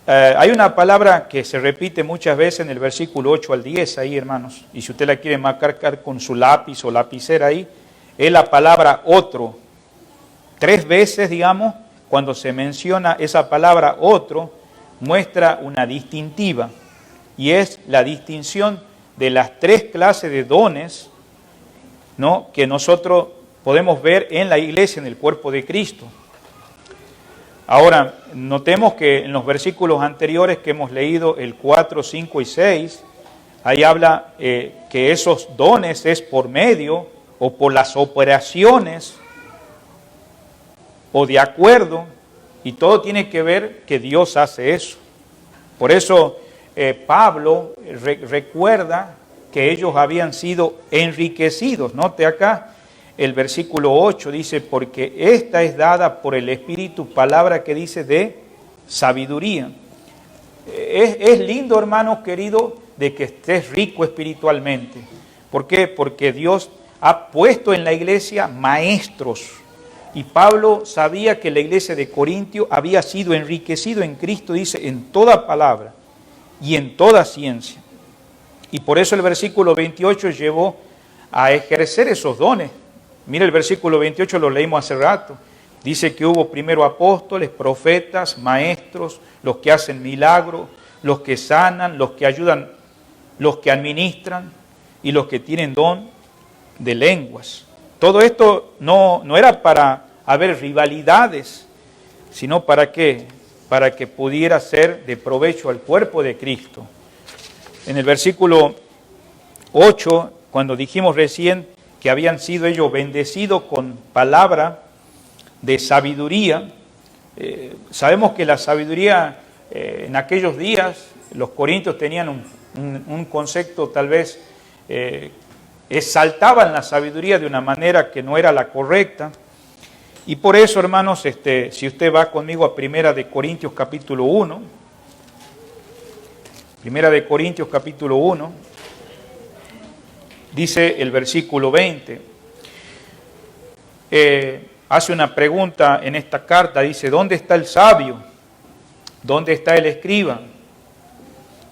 Hay una palabra que se repite muchas veces en el versículo 8 al 10 ahí, hermanos, y si usted la quiere marcar con su lápiz o lapicera ahí, es la palabra otro. 3 veces, digamos, cuando se menciona esa palabra otro, muestra una distintiva, y es la distinción de las 3 clases de dones, ¿no?, que nosotros podemos ver en la iglesia, en el cuerpo de Cristo. Ahora, notemos que en los versículos anteriores que hemos leído, el 4, 5 y 6, ahí habla que esos dones es por medio o por las operaciones o de acuerdo, y todo tiene que ver que Dios hace eso. Por eso Pablo recuerda que ellos habían sido enriquecidos. Note acá, el versículo 8 dice, porque esta es dada por el Espíritu, palabra que dice de sabiduría. Es lindo, hermano querido, de que estés rico espiritualmente. ¿Por qué? Porque Dios ha puesto en la iglesia maestros. Y Pablo sabía que la iglesia de Corintio había sido enriquecido en Cristo, dice, en toda palabra y en toda ciencia. Y por eso el versículo 28 llevó a ejercer esos dones. Mira el versículo 28, lo leímos hace rato. Dice que hubo primero apóstoles, profetas, maestros, los que hacen milagros, los que sanan, los que ayudan, los que administran y los que tienen don de lenguas. Todo esto no era para haber rivalidades, sino para ¿qué? Para que pudiera ser de provecho al cuerpo de Cristo. En el versículo 8, cuando dijimos recién que habían sido ellos bendecidos con palabra de sabiduría. Sabemos que la sabiduría en aquellos días, los corintios tenían un concepto tal vez, exaltaban la sabiduría de una manera que no era la correcta. Y por eso, hermanos, si usted va conmigo a Primera de Corintios capítulo 1, Primera de Corintios capítulo 1, dice el versículo 20, hace una pregunta en esta carta, dice, ¿dónde está el sabio? ¿Dónde está el escriba?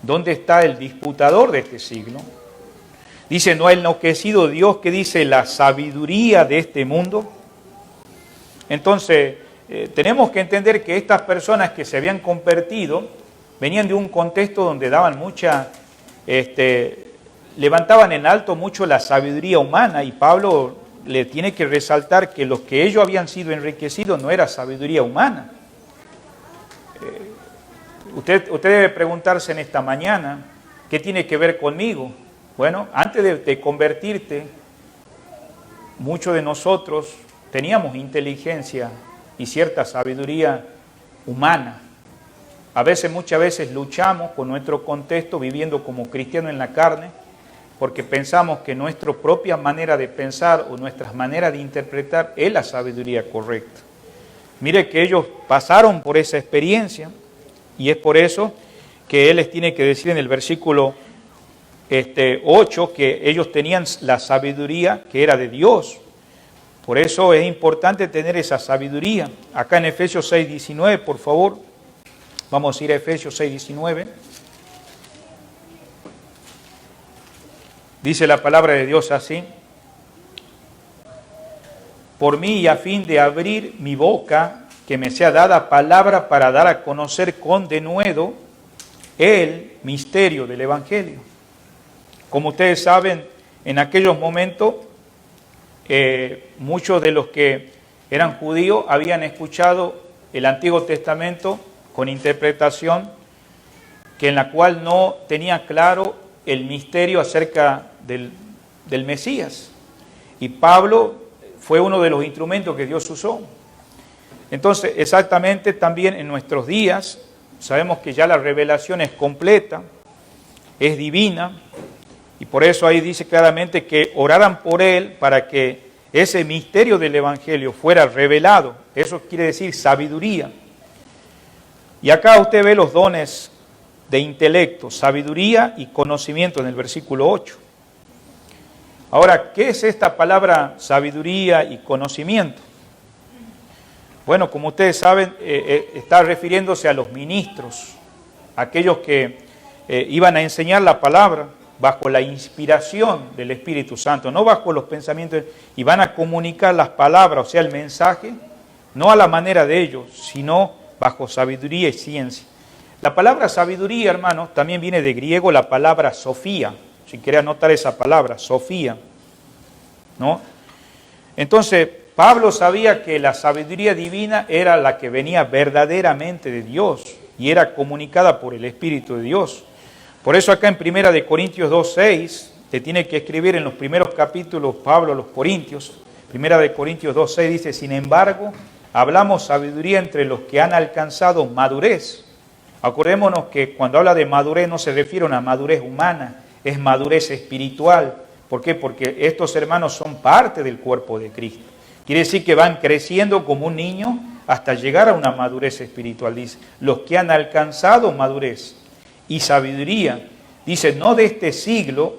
¿Dónde está el disputador de este siglo? Dice, ¿no ha enloquecido Dios que dice la sabiduría de este mundo? Entonces, tenemos que entender que estas personas que se habían convertido venían de un contexto donde daban mucha, levantaban en alto mucho la sabiduría humana, y Pablo le tiene que resaltar que los que ellos habían sido enriquecidos no era sabiduría humana. Usted debe preguntarse en esta mañana, ¿qué tiene que ver conmigo? Bueno, antes de convertirte, muchos de nosotros teníamos inteligencia y cierta sabiduría humana. Muchas veces luchamos con nuestro contexto viviendo como cristianos en la carne, porque pensamos que nuestra propia manera de pensar o nuestras maneras de interpretar es la sabiduría correcta. Mire que ellos pasaron por esa experiencia y es por eso que Él les tiene que decir en el versículo 8 que ellos tenían la sabiduría que era de Dios. Por eso es importante tener esa sabiduría. Acá en Efesios 6:19, por favor, vamos a ir a Efesios 6:19. Dice la palabra de Dios así: por mí y a fin de abrir mi boca, que me sea dada palabra para dar a conocer con denuedo el misterio del Evangelio. Como ustedes saben, en aquellos momentos, muchos de los que eran judíos habían escuchado el Antiguo Testamento con interpretación que en la cual no tenía claro el misterio acerca del Mesías. Y Pablo fue uno de los instrumentos que Dios usó. Entonces, exactamente también en nuestros días, sabemos que ya la revelación es completa, es divina, y por eso ahí dice claramente que oraran por Él para que ese misterio del Evangelio fuera revelado. Eso quiere decir sabiduría. Y acá usted ve los dones de intelecto, sabiduría y conocimiento en el versículo 8. Ahora, ¿qué es esta palabra sabiduría y conocimiento? Bueno, como ustedes saben, está refiriéndose a los ministros, aquellos que iban a enseñar la palabra bajo la inspiración del Espíritu Santo, no bajo los pensamientos, y van a comunicar las palabras, o sea, el mensaje, no a la manera de ellos, sino bajo sabiduría y ciencia. La palabra sabiduría, hermanos, también viene de griego la palabra sofía. Si quiere anotar esa palabra, sofía, ¿no? Entonces, Pablo sabía que la sabiduría divina era la que venía verdaderamente de Dios y era comunicada por el Espíritu de Dios. Por eso acá en 1 Corintios 2:6, te tiene que escribir en los primeros capítulos Pablo a los Corintios. 1 Corintios 2:6 dice: sin embargo, hablamos sabiduría entre los que han alcanzado madurez. Acordémonos que cuando habla de madurez no se refiere a una madurez humana, es madurez espiritual. ¿Por qué? Porque estos hermanos son parte del cuerpo de Cristo. Quiere decir que van creciendo como un niño hasta llegar a una madurez espiritual. Dice, los que han alcanzado madurez y sabiduría, dice, no de este siglo,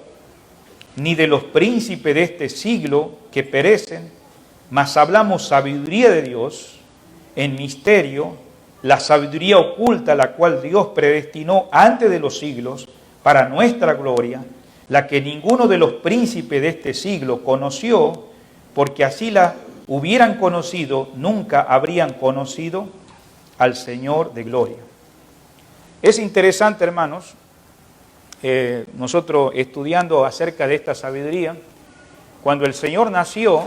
ni de los príncipes de este siglo que perecen, mas hablamos sabiduría de Dios en misterio, la sabiduría oculta, la cual Dios predestinó antes de los siglos para nuestra gloria, la que ninguno de los príncipes de este siglo conoció, porque así la hubieran conocido, nunca habrían conocido al Señor de gloria. Es interesante, hermanos, nosotros estudiando acerca de esta sabiduría, cuando el Señor nació,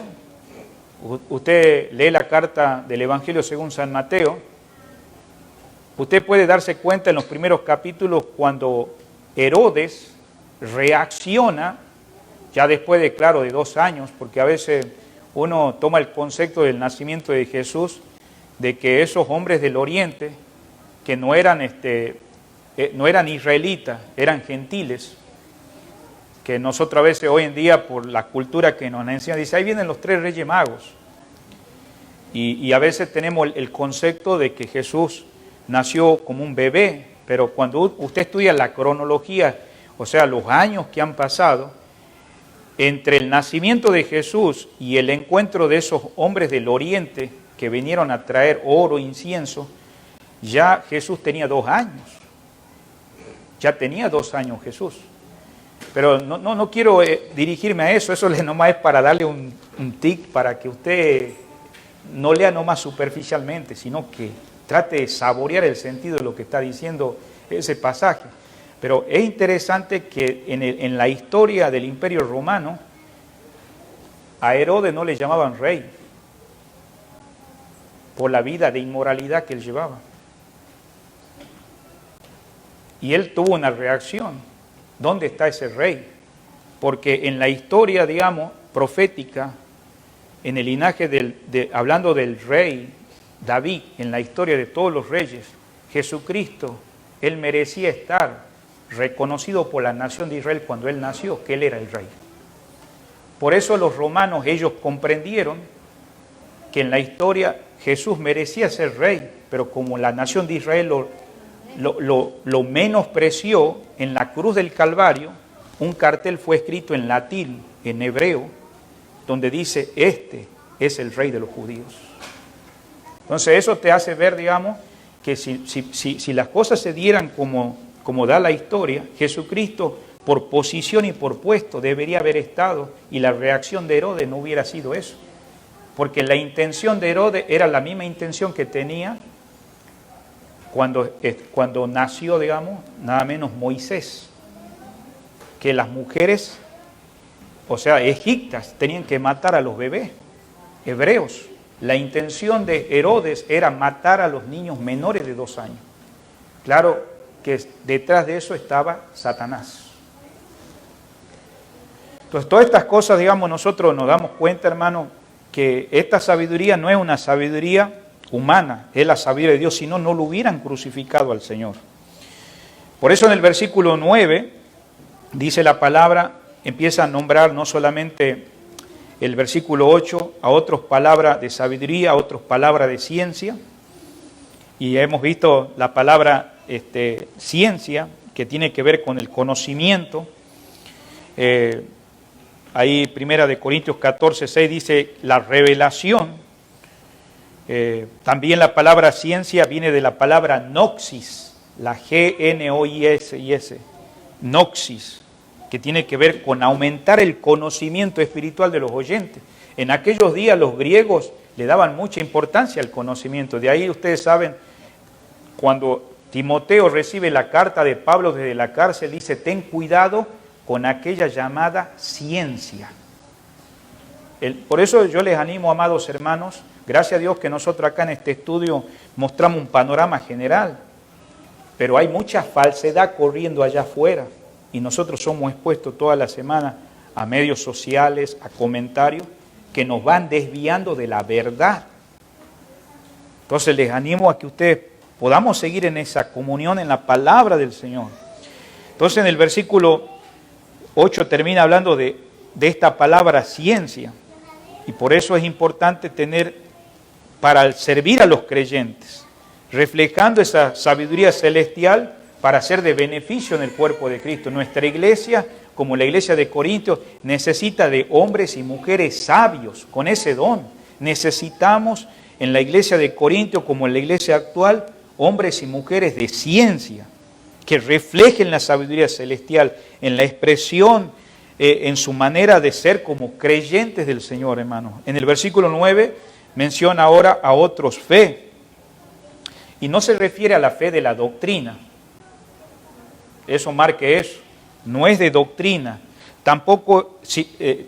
usted lee la carta del Evangelio según San Mateo, usted puede darse cuenta en los primeros capítulos cuando Herodes reacciona, ya después de, claro, de 2 años, porque a veces uno toma el concepto del nacimiento de Jesús, de que esos hombres del oriente, que no eran israelitas, eran gentiles, que nosotros a veces hoy en día, por la cultura que nos enseña, dice, ahí vienen los 3 reyes magos. Y a veces tenemos el concepto de que Jesús nació como un bebé, pero cuando usted estudia la cronología, o sea, los años que han pasado, entre el nacimiento de Jesús y el encuentro de esos hombres del oriente que vinieron a traer oro, incienso, ya Jesús tenía 2 años. Ya tenía 2 años Jesús. Pero no quiero dirigirme a eso, nomás es para darle un tic para que usted no lea nomás superficialmente, sino que trate de saborear el sentido de lo que está diciendo ese pasaje. Pero es interesante que en la historia del Imperio Romano, a Herodes no le llamaban rey, por la vida de inmoralidad que él llevaba. Y él tuvo una reacción. ¿Dónde está ese rey? Porque en la historia, digamos, profética, en el linaje hablando del rey David, en la historia de todos los reyes, Jesucristo, él merecía estar reconocido por la nación de Israel cuando él nació, que él era el rey. Por eso los romanos, ellos comprendieron que en la historia Jesús merecía ser rey, pero como la nación de Israel lo menospreció, en la cruz del Calvario, un cartel fue escrito en latín, en hebreo, donde dice, este es el rey de los judíos. Entonces eso te hace ver, digamos, que si las cosas se dieran como da la historia, Jesucristo por posición y por puesto debería haber estado, y la reacción de Herodes no hubiera sido eso. Porque la intención de Herodes era la misma intención que tenía cuando nació, digamos, nada menos Moisés. Que las mujeres, o sea, egiptas, tenían que matar a los bebés hebreos. La intención de Herodes era matar a los niños menores de 2 años. Claro que detrás de eso estaba Satanás. Entonces, todas estas cosas, digamos, nosotros nos damos cuenta, hermano, que esta sabiduría no es una sabiduría humana, es la sabiduría de Dios, si no, no lo hubieran crucificado al Señor. Por eso en el versículo 9, dice la palabra, empieza a nombrar no solamente el versículo 8, a otras palabras de sabiduría, a otras palabras de ciencia, y hemos visto la palabra ciencia, que tiene que ver con el conocimiento. Ahí Primera de Corintios 14, 6 dice la revelación. También la palabra ciencia viene de la palabra noxis, la G-N-O-I-S, noxis, que tiene que ver con aumentar el conocimiento espiritual de los oyentes. En aquellos días los griegos le daban mucha importancia al conocimiento. De ahí ustedes saben, cuando Timoteo recibe la carta de Pablo desde la cárcel, dice, ten cuidado con aquella llamada ciencia. Por eso yo les animo, amados hermanos, gracias a Dios que nosotros acá en este estudio mostramos un panorama general, pero hay mucha falsedad corriendo allá afuera y nosotros somos expuestos toda la semana a medios sociales, a comentarios que nos van desviando de la verdad. Entonces les animo a que ustedes podamos seguir en esa comunión en la palabra del Señor. Entonces en el versículo 8 termina hablando de esta palabra ciencia, y por eso es importante tener, para servir a los creyentes, reflejando esa sabiduría celestial para ser de beneficio en el cuerpo de Cristo. Nuestra iglesia, como la iglesia de Corintios, necesita de hombres y mujeres sabios con ese don. Necesitamos en la iglesia de Corintios, como en la iglesia actual, hombres y mujeres de ciencia, que reflejen la sabiduría celestial en la expresión, en su manera de ser como creyentes del Señor, hermanos. En el versículo 9 menciona ahora a otros fe, y no se refiere a la fe de la doctrina. Eso marque eso, no es de doctrina. Tampoco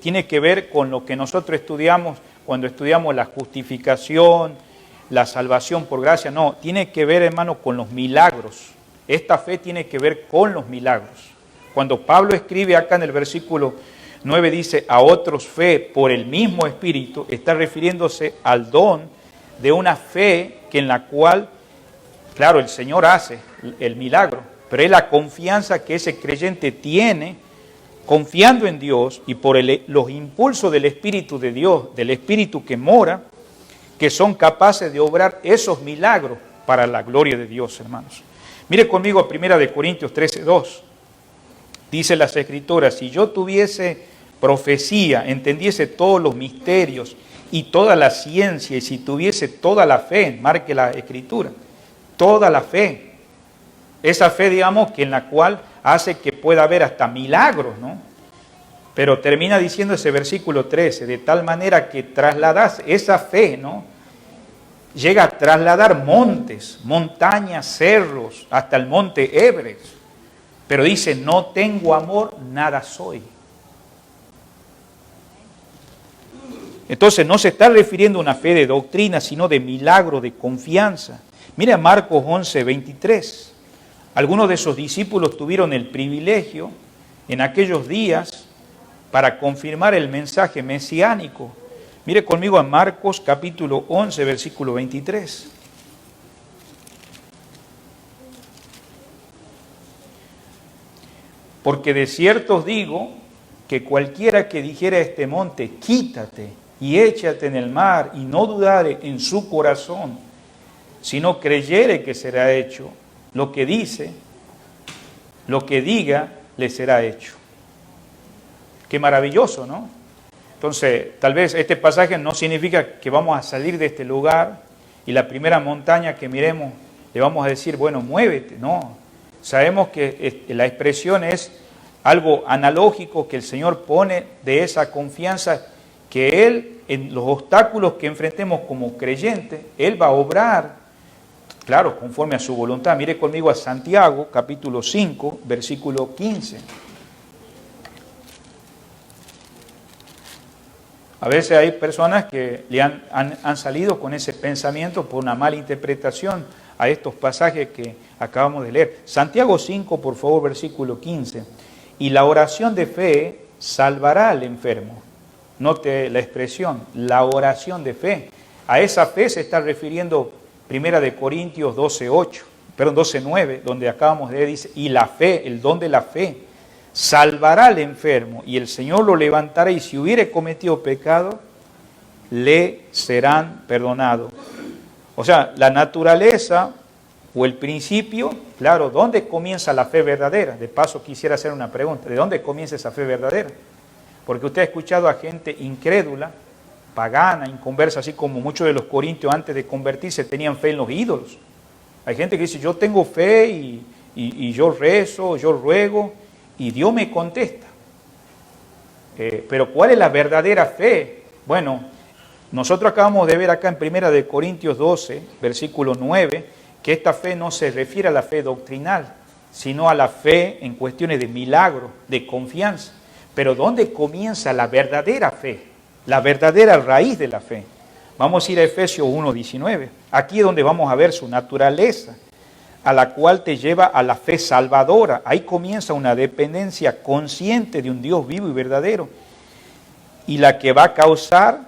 tiene que ver con lo que nosotros estudiamos cuando estudiamos la justificación, la salvación por gracia. No, tiene que ver, hermano, con los milagros. Esta fe tiene que ver con los milagros. Cuando Pablo escribe acá en el versículo 9, dice, a otros fe por el mismo Espíritu, está refiriéndose al don de una fe que en la cual, claro, el Señor hace el milagro, pero es la confianza que ese creyente tiene, confiando en Dios y por los impulsos del Espíritu de Dios, del Espíritu que mora, que son capaces de obrar esos milagros para la gloria de Dios, hermanos. Mire conmigo a 1 Corintios 13:2. Dice las Escrituras, si yo tuviese profecía, entendiese todos los misterios y toda la ciencia, y si tuviese toda la fe, marque la Escritura, toda la fe, esa fe, digamos, que en la cual hace que pueda haber hasta milagros, ¿no? Pero termina diciendo ese versículo 13, de tal manera que trasladas esa fe, ¿no? Llega a trasladar montes, montañas, cerros, hasta el monte Everest. Pero dice, no tengo amor, nada soy. Entonces no se está refiriendo a una fe de doctrina, sino de milagro, de confianza. Mira Marcos 11:23. Algunos de esos discípulos tuvieron el privilegio en aquellos días para confirmar el mensaje mesiánico. Mire conmigo a Marcos capítulo 11, versículo 23. Porque de cierto os digo que cualquiera que dijera a este monte, quítate y échate en el mar, y no dudare en su corazón, sino creyere que será hecho lo que dice, lo que diga, le será hecho. Qué maravilloso, ¿no? Entonces, tal vez este pasaje no significa que vamos a salir de este lugar y la primera montaña que miremos le vamos a decir, bueno, muévete. No, sabemos que la expresión es algo analógico que el Señor pone de esa confianza que Él, en los obstáculos que enfrentemos como creyentes, Él va a obrar, claro, conforme a su voluntad. Mire conmigo a Santiago, capítulo 5, versículo 15. A veces hay personas que le han salido con ese pensamiento por una mala interpretación a estos pasajes que acabamos de leer. Santiago 5, por favor, versículo 15. Y la oración de fe salvará al enfermo. Note la expresión, la oración de fe. A esa fe se está refiriendo 1 Corintios 12:9, donde acabamos de ver, dice, y la fe, el don de la fe, salvará al enfermo, y el Señor lo levantará, y si hubiere cometido pecado, le serán perdonados. O sea, la naturaleza o el principio, claro, ¿dónde comienza la fe verdadera? De paso quisiera hacer una pregunta, ¿de dónde comienza esa fe verdadera? Porque usted ha escuchado a gente incrédula, pagana, inconversa, así como muchos de los corintios antes de convertirse tenían fe en los ídolos. Hay gente que dice, yo tengo fe y yo rezo, yo ruego, y Dios me contesta. Pero ¿cuál es la verdadera fe? Bueno, nosotros acabamos de ver acá en 1 Corintios 12, versículo 9, que esta fe no se refiere a la fe doctrinal, sino a la fe en cuestiones de milagro, de confianza. Pero ¿dónde comienza la verdadera fe? La verdadera raíz de la fe. Vamos a ir a Efesios 1:19. Aquí es donde vamos a ver su naturaleza, a la cual te lleva a la fe salvadora. Ahí comienza una dependencia consciente de un Dios vivo y verdadero, y la que va a causar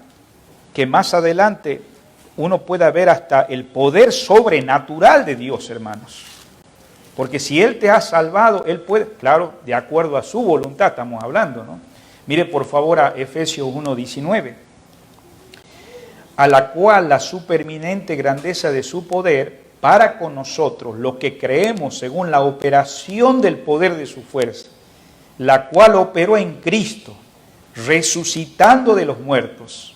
que más adelante uno pueda ver hasta el poder sobrenatural de Dios, hermanos. Porque si Él te ha salvado, Él puede, claro, de acuerdo a su voluntad estamos hablando, ¿no? Mire por favor a Efesios 1:19. A la cual la supereminente grandeza de su poder para con nosotros, los que creemos según la operación del poder de su fuerza, la cual operó en Cristo, resucitando de los muertos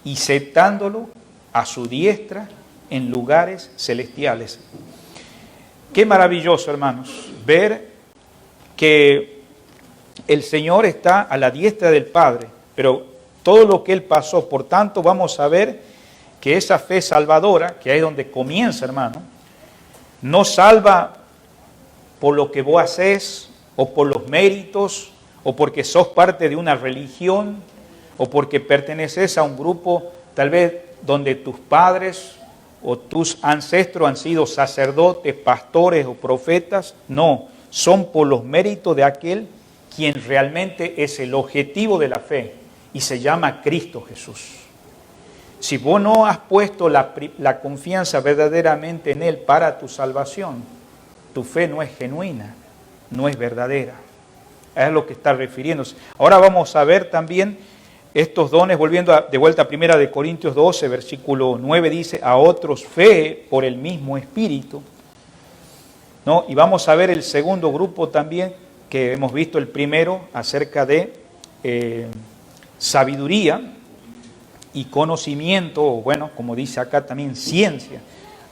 y sentándolo a su diestra en lugares celestiales. Qué maravilloso, hermanos, ver que el Señor está a la diestra del Padre, pero todo lo que Él pasó, por tanto, vamos a ver que esa fe salvadora, que ahí es donde comienza, hermano, no salva por lo que vos haces, o por los méritos, o porque sos parte de una religión, o porque perteneces a un grupo, tal vez donde tus padres o tus ancestros han sido sacerdotes, pastores o profetas. No, son por los méritos de aquel quien realmente es el objetivo de la fe, y se llama Cristo Jesús. Si vos no has puesto la confianza verdaderamente en Él para tu salvación, tu fe no es genuina, no es verdadera. Es lo que está refiriéndose. Ahora vamos a ver también estos dones, volviendo de vuelta a 1 Corintios 12, versículo 9, dice, a otros fe por el mismo Espíritu, ¿no? Y vamos a ver el segundo grupo también, que hemos visto el primero acerca de sabiduría y conocimiento, o bueno, como dice acá también, ciencia.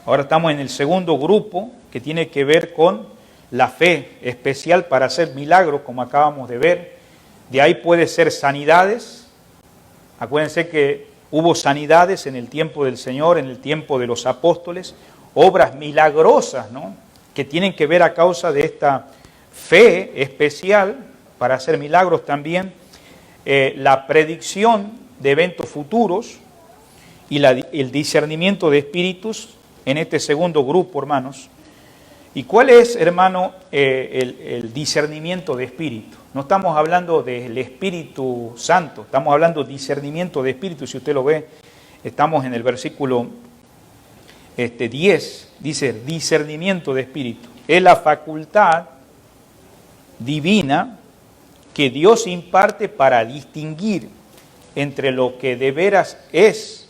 Ahora estamos en el segundo grupo, que tiene que ver con la fe especial para hacer milagros, como acabamos de ver. De ahí puede ser sanidades. Acuérdense que hubo sanidades en el tiempo del Señor, en el tiempo de los apóstoles, obras milagrosas, ¿no?, que tienen que ver a causa de esta fe especial para hacer milagros también. La predicción de eventos futuros y el discernimiento de espíritus en este segundo grupo, hermanos. ¿Y cuál es, hermano, el discernimiento de espíritu? No estamos hablando del Espíritu Santo, estamos hablando de discernimiento de espíritu. Si usted lo ve, estamos en el versículo 10, dice discernimiento de espíritu. Es la facultad divina que Dios imparte para distinguir entre lo que de veras es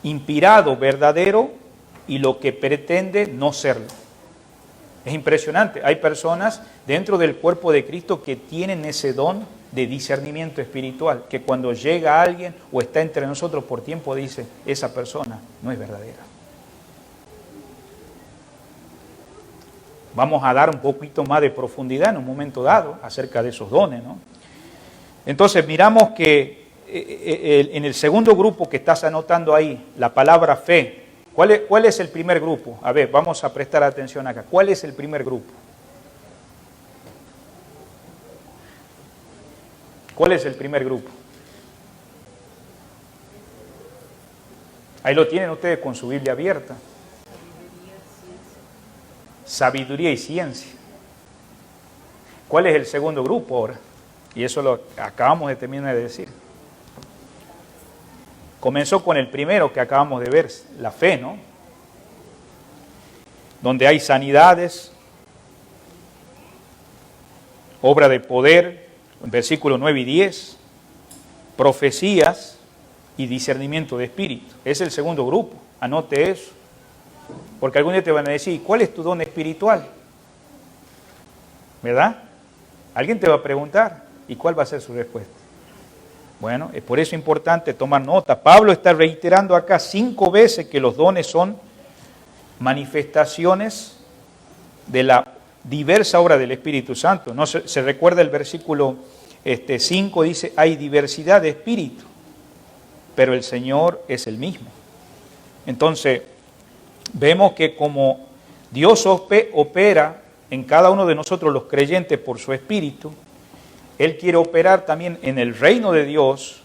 inspirado, verdadero, y lo que pretende no serlo. Es impresionante. Hay personas dentro del cuerpo de Cristo que tienen ese don de discernimiento espiritual, que cuando llega alguien o está entre nosotros por tiempo dice, esa persona no es verdadera. Vamos a dar un poquito más de profundidad en un momento dado acerca de esos dones, ¿no? Entonces miramos que en el segundo grupo que estás anotando ahí, la palabra fe, ¿cuál es el primer grupo? A ver, vamos a prestar atención acá. ¿Cuál es el primer grupo? ¿Cuál es el primer grupo? Ahí lo tienen ustedes con su Biblia abierta. Sabiduría y ciencia. ¿Cuál es el segundo grupo ahora? Y eso lo acabamos de terminar de decir. Comenzó con el primero que acabamos de ver, la fe, ¿no? Donde hay sanidades, obra de poder, en versículos 9 y 10, profecías y discernimiento de espíritu. Es el segundo grupo, anote eso. Porque algún día te van a decir, ¿cuál es tu don espiritual? ¿Verdad? Alguien te va a preguntar, ¿y cuál va a ser su respuesta? Bueno, es por eso importante tomar nota. Pablo está reiterando acá 5 veces que los dones son manifestaciones de la diversa obra del Espíritu Santo. No se recuerda el versículo 5, dice, hay diversidad de espíritu, pero el Señor es el mismo. Entonces, vemos que como Dios opera en cada uno de nosotros los creyentes por su Espíritu, Él quiere operar también en el reino de Dios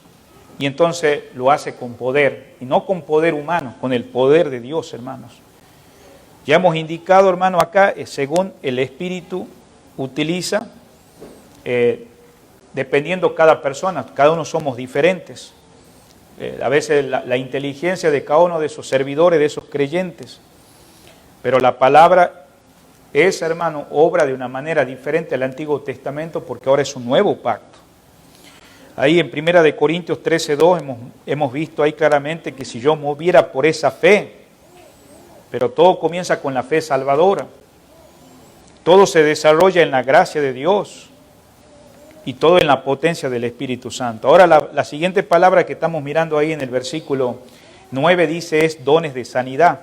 y entonces lo hace con poder, y no con poder humano, con el poder de Dios, hermanos. Ya hemos indicado, hermano, acá, según el Espíritu utiliza, dependiendo cada persona, cada uno somos diferentes. A veces la inteligencia de cada uno de esos servidores, de esos creyentes. Pero la palabra es, hermano, obra de una manera diferente al Antiguo Testamento porque ahora es un nuevo pacto. Ahí en 1 Corintios 13:2 hemos visto ahí claramente que si yo moviera por esa fe, pero todo comienza con la fe salvadora, todo se desarrolla en la gracia de Dios y todo en la potencia del Espíritu Santo. Ahora la siguiente palabra que estamos mirando ahí en el versículo 9 dice es dones de sanidad.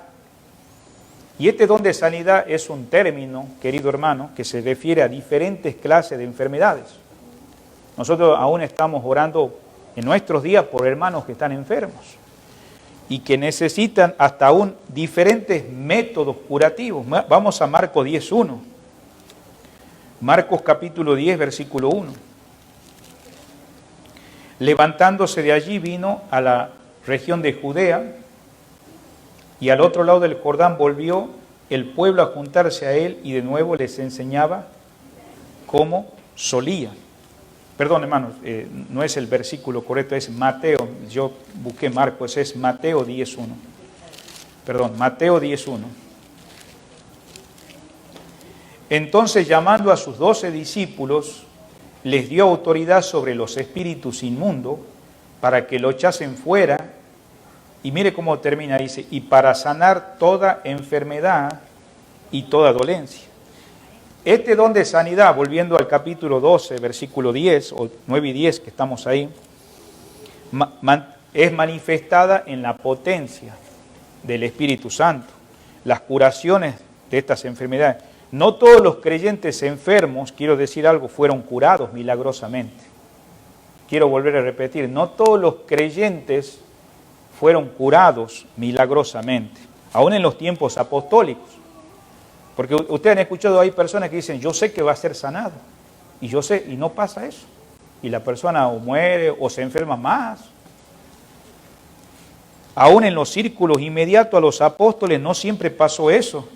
Y este don de sanidad es un término, querido hermano, que se refiere a diferentes clases de enfermedades. Nosotros aún estamos orando en nuestros días por hermanos que están enfermos y que necesitan hasta aún diferentes métodos curativos. Vamos a Marcos 10:1. Marcos capítulo 10, versículo 1. Levantándose de allí vino a la región de Judea, y al otro lado del Jordán volvió el pueblo a juntarse a él y de nuevo les enseñaba como solía. Perdón, hermanos, no es el versículo correcto, es Mateo. Yo busqué Marcos, es Mateo 10:1. Perdón, Mateo 10:1. Entonces, llamando a sus 12 discípulos, les dio autoridad sobre los espíritus inmundos para que lo echasen fuera. Y mire cómo termina, dice, y para sanar toda enfermedad y toda dolencia. Este don de sanidad, volviendo al capítulo 12, versículo 10, o 9 y 10 que estamos ahí, es manifestada en la potencia del Espíritu Santo, las curaciones de estas enfermedades. No todos los creyentes enfermos, quiero decir algo, fueron curados milagrosamente. Quiero volver a repetir, no todos los creyentes fueron curados milagrosamente, aún en los tiempos apostólicos. Porque ustedes han escuchado, hay personas que dicen, yo sé que va a ser sanado, y yo sé, y no pasa eso. Y la persona o muere o se enferma más. Aún en los círculos inmediatos a los apóstoles no siempre pasó eso.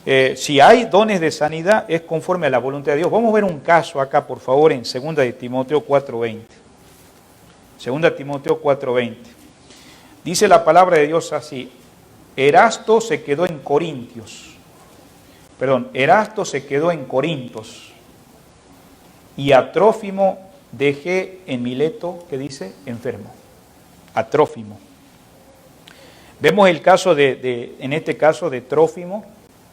Si hay dones de sanidad, es conforme a la voluntad de Dios. Vamos a ver un caso acá, por favor, en 2 de Timoteo 4:20. 2 Timoteo 4:20. Dice la palabra de Dios así: Erasto se quedó en Corintios. Erasto se quedó en Corintos. Y a Trófimo dejé en Mileto, ¿qué dice? Enfermo. A Trófimo. Vemos el caso en este caso de Trófimo,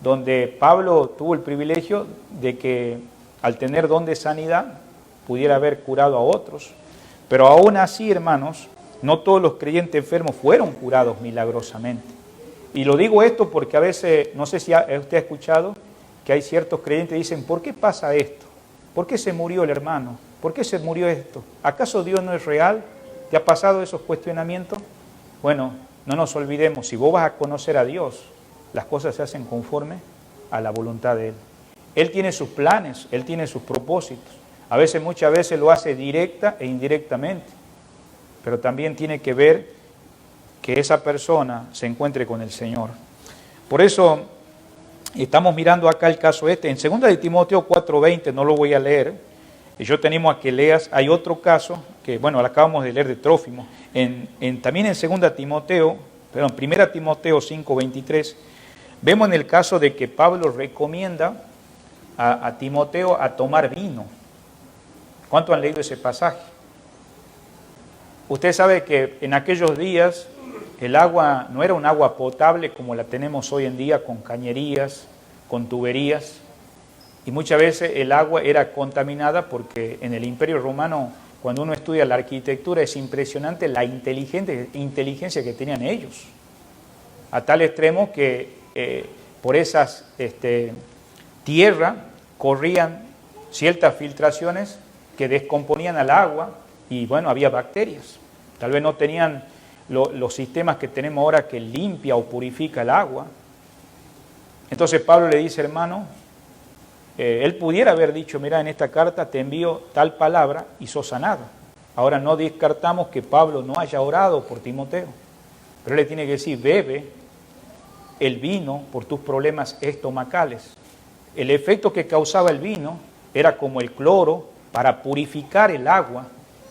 donde Pablo tuvo el privilegio de que al tener don de sanidad pudiera haber curado a otros. Pero aún así, hermanos, no todos los creyentes enfermos fueron curados milagrosamente. Y lo digo esto porque a veces, no sé si usted ha escuchado, que hay ciertos creyentes que dicen, ¿por qué pasa esto? ¿Por qué se murió el hermano? ¿Por qué se murió esto? ¿Acaso Dios no es real? ¿Te ha pasado esos cuestionamientos? Bueno, no nos olvidemos, si vos vas a conocer a Dios, las cosas se hacen conforme a la voluntad de Él. Él tiene sus planes, Él tiene sus propósitos. A veces, muchas veces lo hace directa e indirectamente, pero también tiene que ver que esa persona se encuentre con el Señor. Por eso estamos mirando acá el caso este. En 2 de Timoteo 4:20, no lo voy a leer, yo te animo a que leas. Hay otro caso que, bueno, lo acabamos de leer de Trófimo. También en 1 Timoteo 5:23, vemos en el caso de que Pablo recomienda a Timoteo a tomar vino. ¿Cuántos han leído ese pasaje? Usted sabe que en aquellos días el agua no era un agua potable como la tenemos hoy en día, con cañerías, con tuberías, y muchas veces el agua era contaminada porque en el Imperio Romano, cuando uno estudia la arquitectura, es impresionante la inteligencia que tenían ellos, a tal extremo que por esas tierras corrían ciertas filtraciones que descomponían al agua y bueno, había bacterias. Tal vez no tenían los sistemas que tenemos ahora que limpia o purifica el agua. Entonces Pablo le dice, hermano, él pudiera haber dicho, mira, en esta carta te envío tal palabra y sos sanado. Ahora no descartamos que Pablo no haya orado por Timoteo, pero él le tiene que decir, bebe el vino por tus problemas estomacales. El efecto que causaba el vino era como el cloro para purificar el agua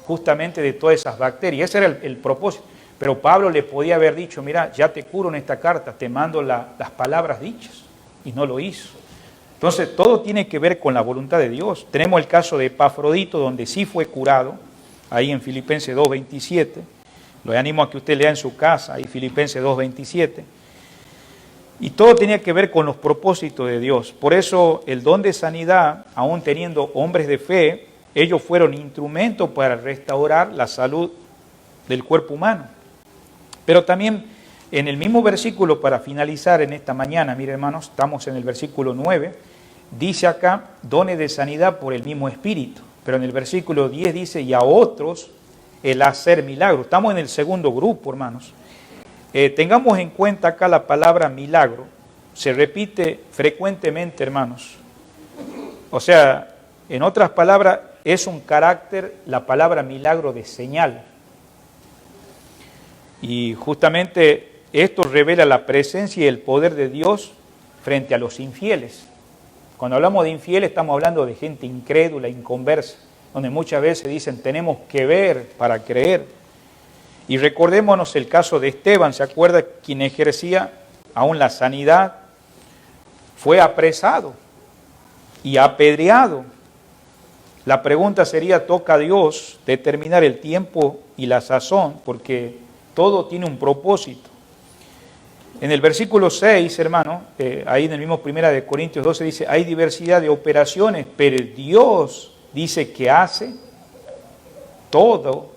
justamente de todas esas bacterias. Ese era el propósito. Pero Pablo le podía haber dicho, mira, ya te curo en esta carta, te mando las palabras dichas. Y no lo hizo. Entonces, todo tiene que ver con la voluntad de Dios. Tenemos el caso de Epafrodito, donde sí fue curado, ahí en Filipenses 2:27. Lo animo a que usted lea en su casa, ahí Filipenses 2:27. Y todo tenía que ver con los propósitos de Dios. Por eso el don de sanidad, aún teniendo hombres de fe, ellos fueron instrumentos para restaurar la salud del cuerpo humano. Pero también en el mismo versículo, para finalizar en esta mañana, mire hermanos, estamos en el versículo 9, dice acá, dones de sanidad por el mismo Espíritu. Pero en el versículo 10 dice, y a otros el hacer milagros. Estamos en el segundo grupo, hermanos. Tengamos en cuenta acá la palabra milagro. Se repite frecuentemente, hermanos. O sea, en otras palabras, es un carácter, la palabra milagro, de señal. Y justamente esto revela la presencia y el poder de Dios frente a los infieles. Cuando hablamos de infieles estamos hablando de gente incrédula, inconversa, donde muchas veces dicen tenemos que ver para creer. Y recordémonos el caso de Esteban, ¿se acuerda? Quien ejercía aún la sanidad, fue apresado y apedreado. La pregunta sería, toca a Dios determinar el tiempo y la sazón, porque todo tiene un propósito. En el versículo 6, hermano, ahí en el mismo 1 de Corintios 12 dice, hay diversidad de operaciones, pero Dios dice que hace todo.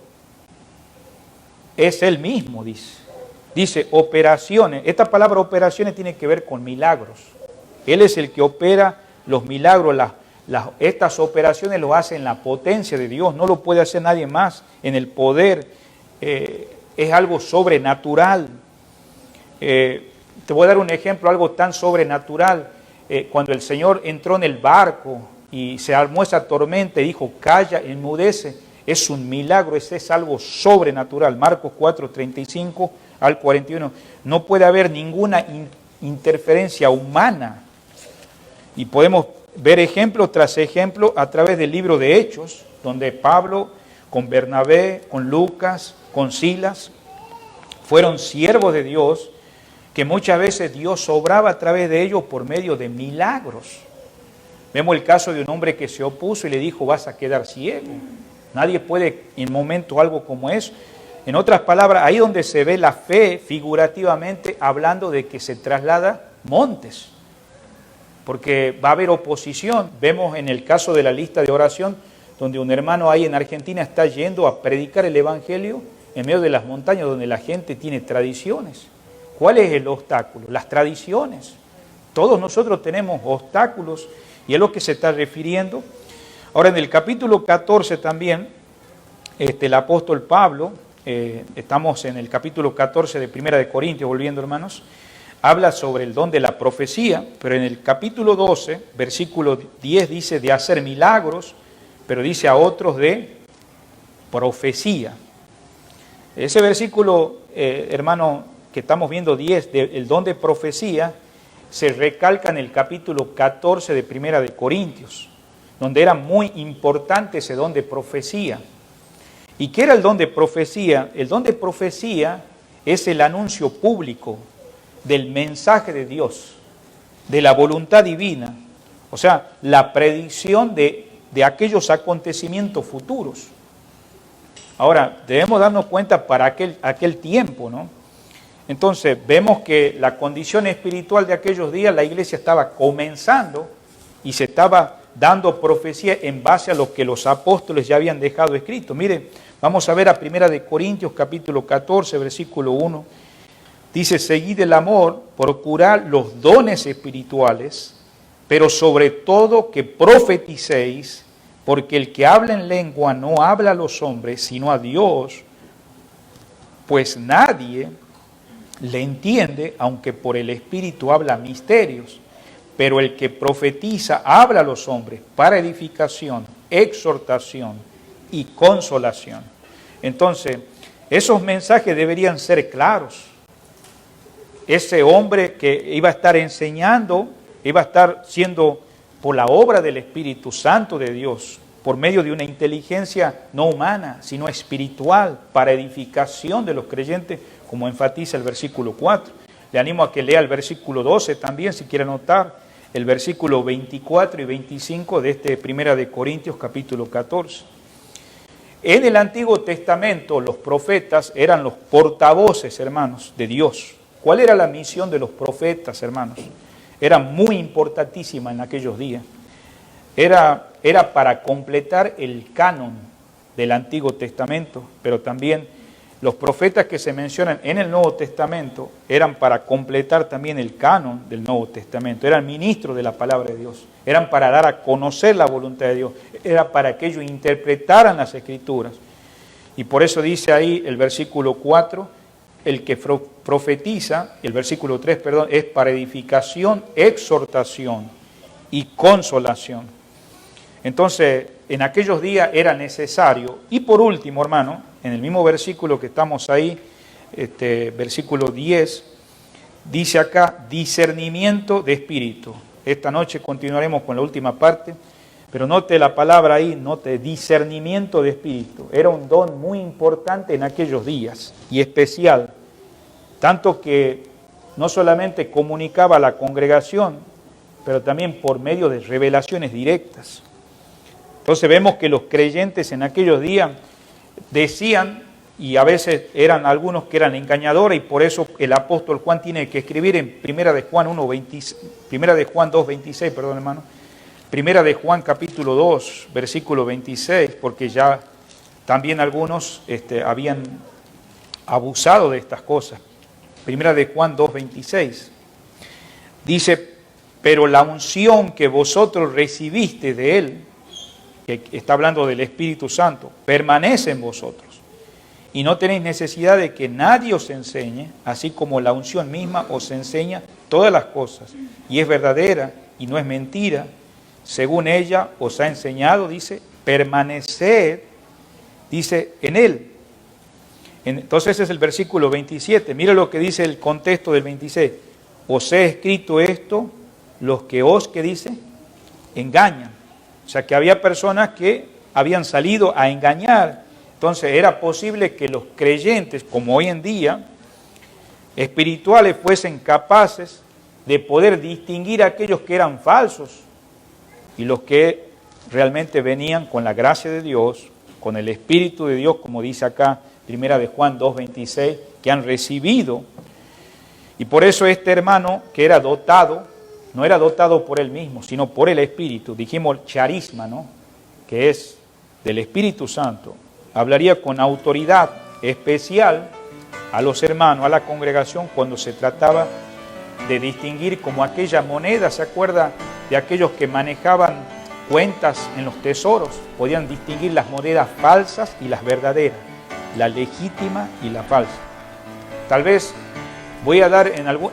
Es Él mismo, dice. Dice operaciones. Esta palabra operaciones tiene que ver con milagros. Él es el que opera los milagros. Estas operaciones lo hace en la potencia de Dios. No lo puede hacer nadie más en el poder. Es algo sobrenatural. Te voy a dar un ejemplo, algo tan sobrenatural. Cuando el Señor entró en el barco y se armó esa tormenta y dijo, calla, enmudece. Es un milagro, es algo sobrenatural. Marcos 4:35 al 41. No puede haber ninguna interferencia humana Y podemos ver ejemplo tras ejemplo a través del libro de Hechos, donde Pablo con Bernabé, con Lucas, con Silas, fueron siervos de Dios, que muchas veces Dios obraba a través de ellos por medio de milagros. Vemos el caso de un hombre que se opuso y le dijo, vas a quedar ciego. Nadie puede en momento algo como eso. En otras palabras, ahí donde se ve la fe figurativamente hablando de que se traslada montes, porque va a haber oposición. Vemos en el caso de la lista de oración, donde un hermano ahí en Argentina está yendo a predicar el Evangelio en medio de las montañas donde la gente tiene tradiciones. ¿Cuál es el obstáculo? Las tradiciones. Todos nosotros tenemos obstáculos y es lo que se está refiriendo. Ahora en el capítulo 14 también, el apóstol Pablo, estamos en el capítulo 14 de Primera de Corintios, volviendo hermanos, habla sobre el don de la profecía, pero en el capítulo 12, versículo 10 dice de hacer milagros, pero dice a otros de profecía. Ese versículo, hermano, que estamos viendo 10, el don de profecía, se recalca en el capítulo 14 de Primera de Corintios, donde era muy importante ese don de profecía. ¿Y qué era el don de profecía? El don de profecía es el anuncio público del mensaje de Dios, de la voluntad divina, o sea, la predicción de aquellos acontecimientos futuros. Ahora, debemos darnos cuenta para aquel tiempo, ¿no? Entonces, vemos que la condición espiritual de aquellos días, la iglesia estaba comenzando y se estaba dando profecía en base a lo que los apóstoles ya habían dejado escrito. Mire, vamos a ver a Primera de Corintios, capítulo 14, versículo 1. Dice, seguid el amor, procurad los dones espirituales, pero sobre todo que profeticéis, porque el que habla en lengua no habla a los hombres, sino a Dios, pues nadie le entiende, aunque por el Espíritu habla misterios. Pero el que profetiza habla a los hombres para edificación, exhortación y consolación. Entonces, esos mensajes deberían ser claros. Ese hombre que iba a estar enseñando, iba a estar siendo por la obra del Espíritu Santo de Dios, por medio de una inteligencia no humana, sino espiritual, para edificación de los creyentes, como enfatiza el versículo 4. Le animo a que lea el versículo 12 también, si quiere anotar, el versículo 24 y 25 de este Primera de Corintios, capítulo 14. En el Antiguo Testamento, los profetas eran los portavoces, hermanos, de Dios. ¿Cuál era la misión de los profetas, hermanos? Era muy importantísima en aquellos días. Era para completar el canon del Antiguo Testamento, pero también los profetas que se mencionan en el Nuevo Testamento eran para completar también el canon del Nuevo Testamento. Eran ministros de la palabra de Dios. Eran para dar a conocer la voluntad de Dios. Era para que ellos interpretaran las Escrituras. Y por eso dice ahí el versículo 4, el que profetiza, el versículo 3, perdón, es para edificación, exhortación y consolación. Entonces, en aquellos días era necesario. Y por último, hermano, en el mismo versículo que estamos ahí, versículo 10, dice acá, discernimiento de espíritu. Esta noche continuaremos con la última parte, pero note la palabra ahí, note discernimiento de espíritu. Era un don muy importante en aquellos días y especial, tanto que no solamente comunicaba a la congregación, pero también por medio de revelaciones directas. Entonces vemos que los creyentes en aquellos días decían, y a veces eran algunos que eran engañadores, y por eso el apóstol Juan tiene que escribir en Primera de Juan 2:26, perdón hermano, Primera de Juan capítulo 2, versículo 26, porque ya también algunos habían abusado de estas cosas. Primera de Juan 2:26 dice, pero la unción que vosotros recibiste de Él, que está hablando del Espíritu Santo, permanece en vosotros. Y no tenéis necesidad de que nadie os enseñe, así como la unción misma os enseña todas las cosas. Y es verdadera y no es mentira. Según ella os ha enseñado, dice, permaneced, dice, en Él. Entonces ese es el versículo 27. Mira lo que dice el contexto del 26. Os he escrito esto los que os, ¿qué dice? Engañan. O sea que había personas que habían salido a engañar. Entonces era posible que los creyentes, como hoy en día, espirituales, fuesen capaces de poder distinguir a aquellos que eran falsos y los que realmente venían con la gracia de Dios, con el Espíritu de Dios, como dice acá, primera de Juan 2:26, que han recibido. Y por eso este hermano que era dotado, no era dotado por él mismo, sino por el Espíritu, dijimos charisma, ¿no? Que es del Espíritu Santo, hablaría con autoridad especial a los hermanos, a la congregación, cuando se trataba de distinguir como aquella moneda, ¿se acuerda de aquellos que manejaban cuentas en los tesoros? Podían distinguir las monedas falsas y las verdaderas, la legítima y la falsa. Tal vez voy a dar,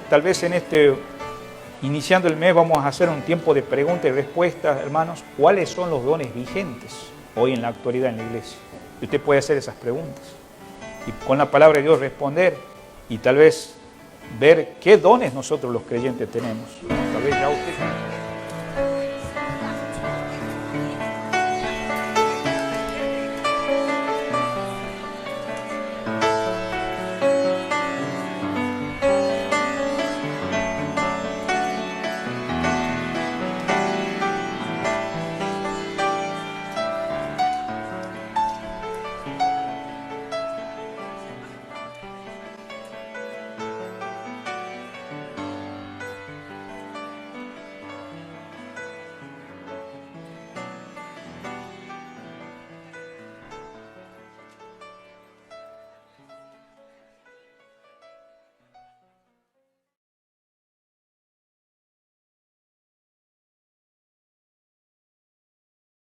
tal vez en iniciando el mes, vamos a hacer un tiempo de preguntas y respuestas, hermanos. ¿Cuáles son los dones vigentes hoy en la actualidad en la iglesia? Y usted puede hacer esas preguntas y con la palabra de Dios responder y tal vez ver qué dones nosotros los creyentes tenemos. Tal vez ya usted...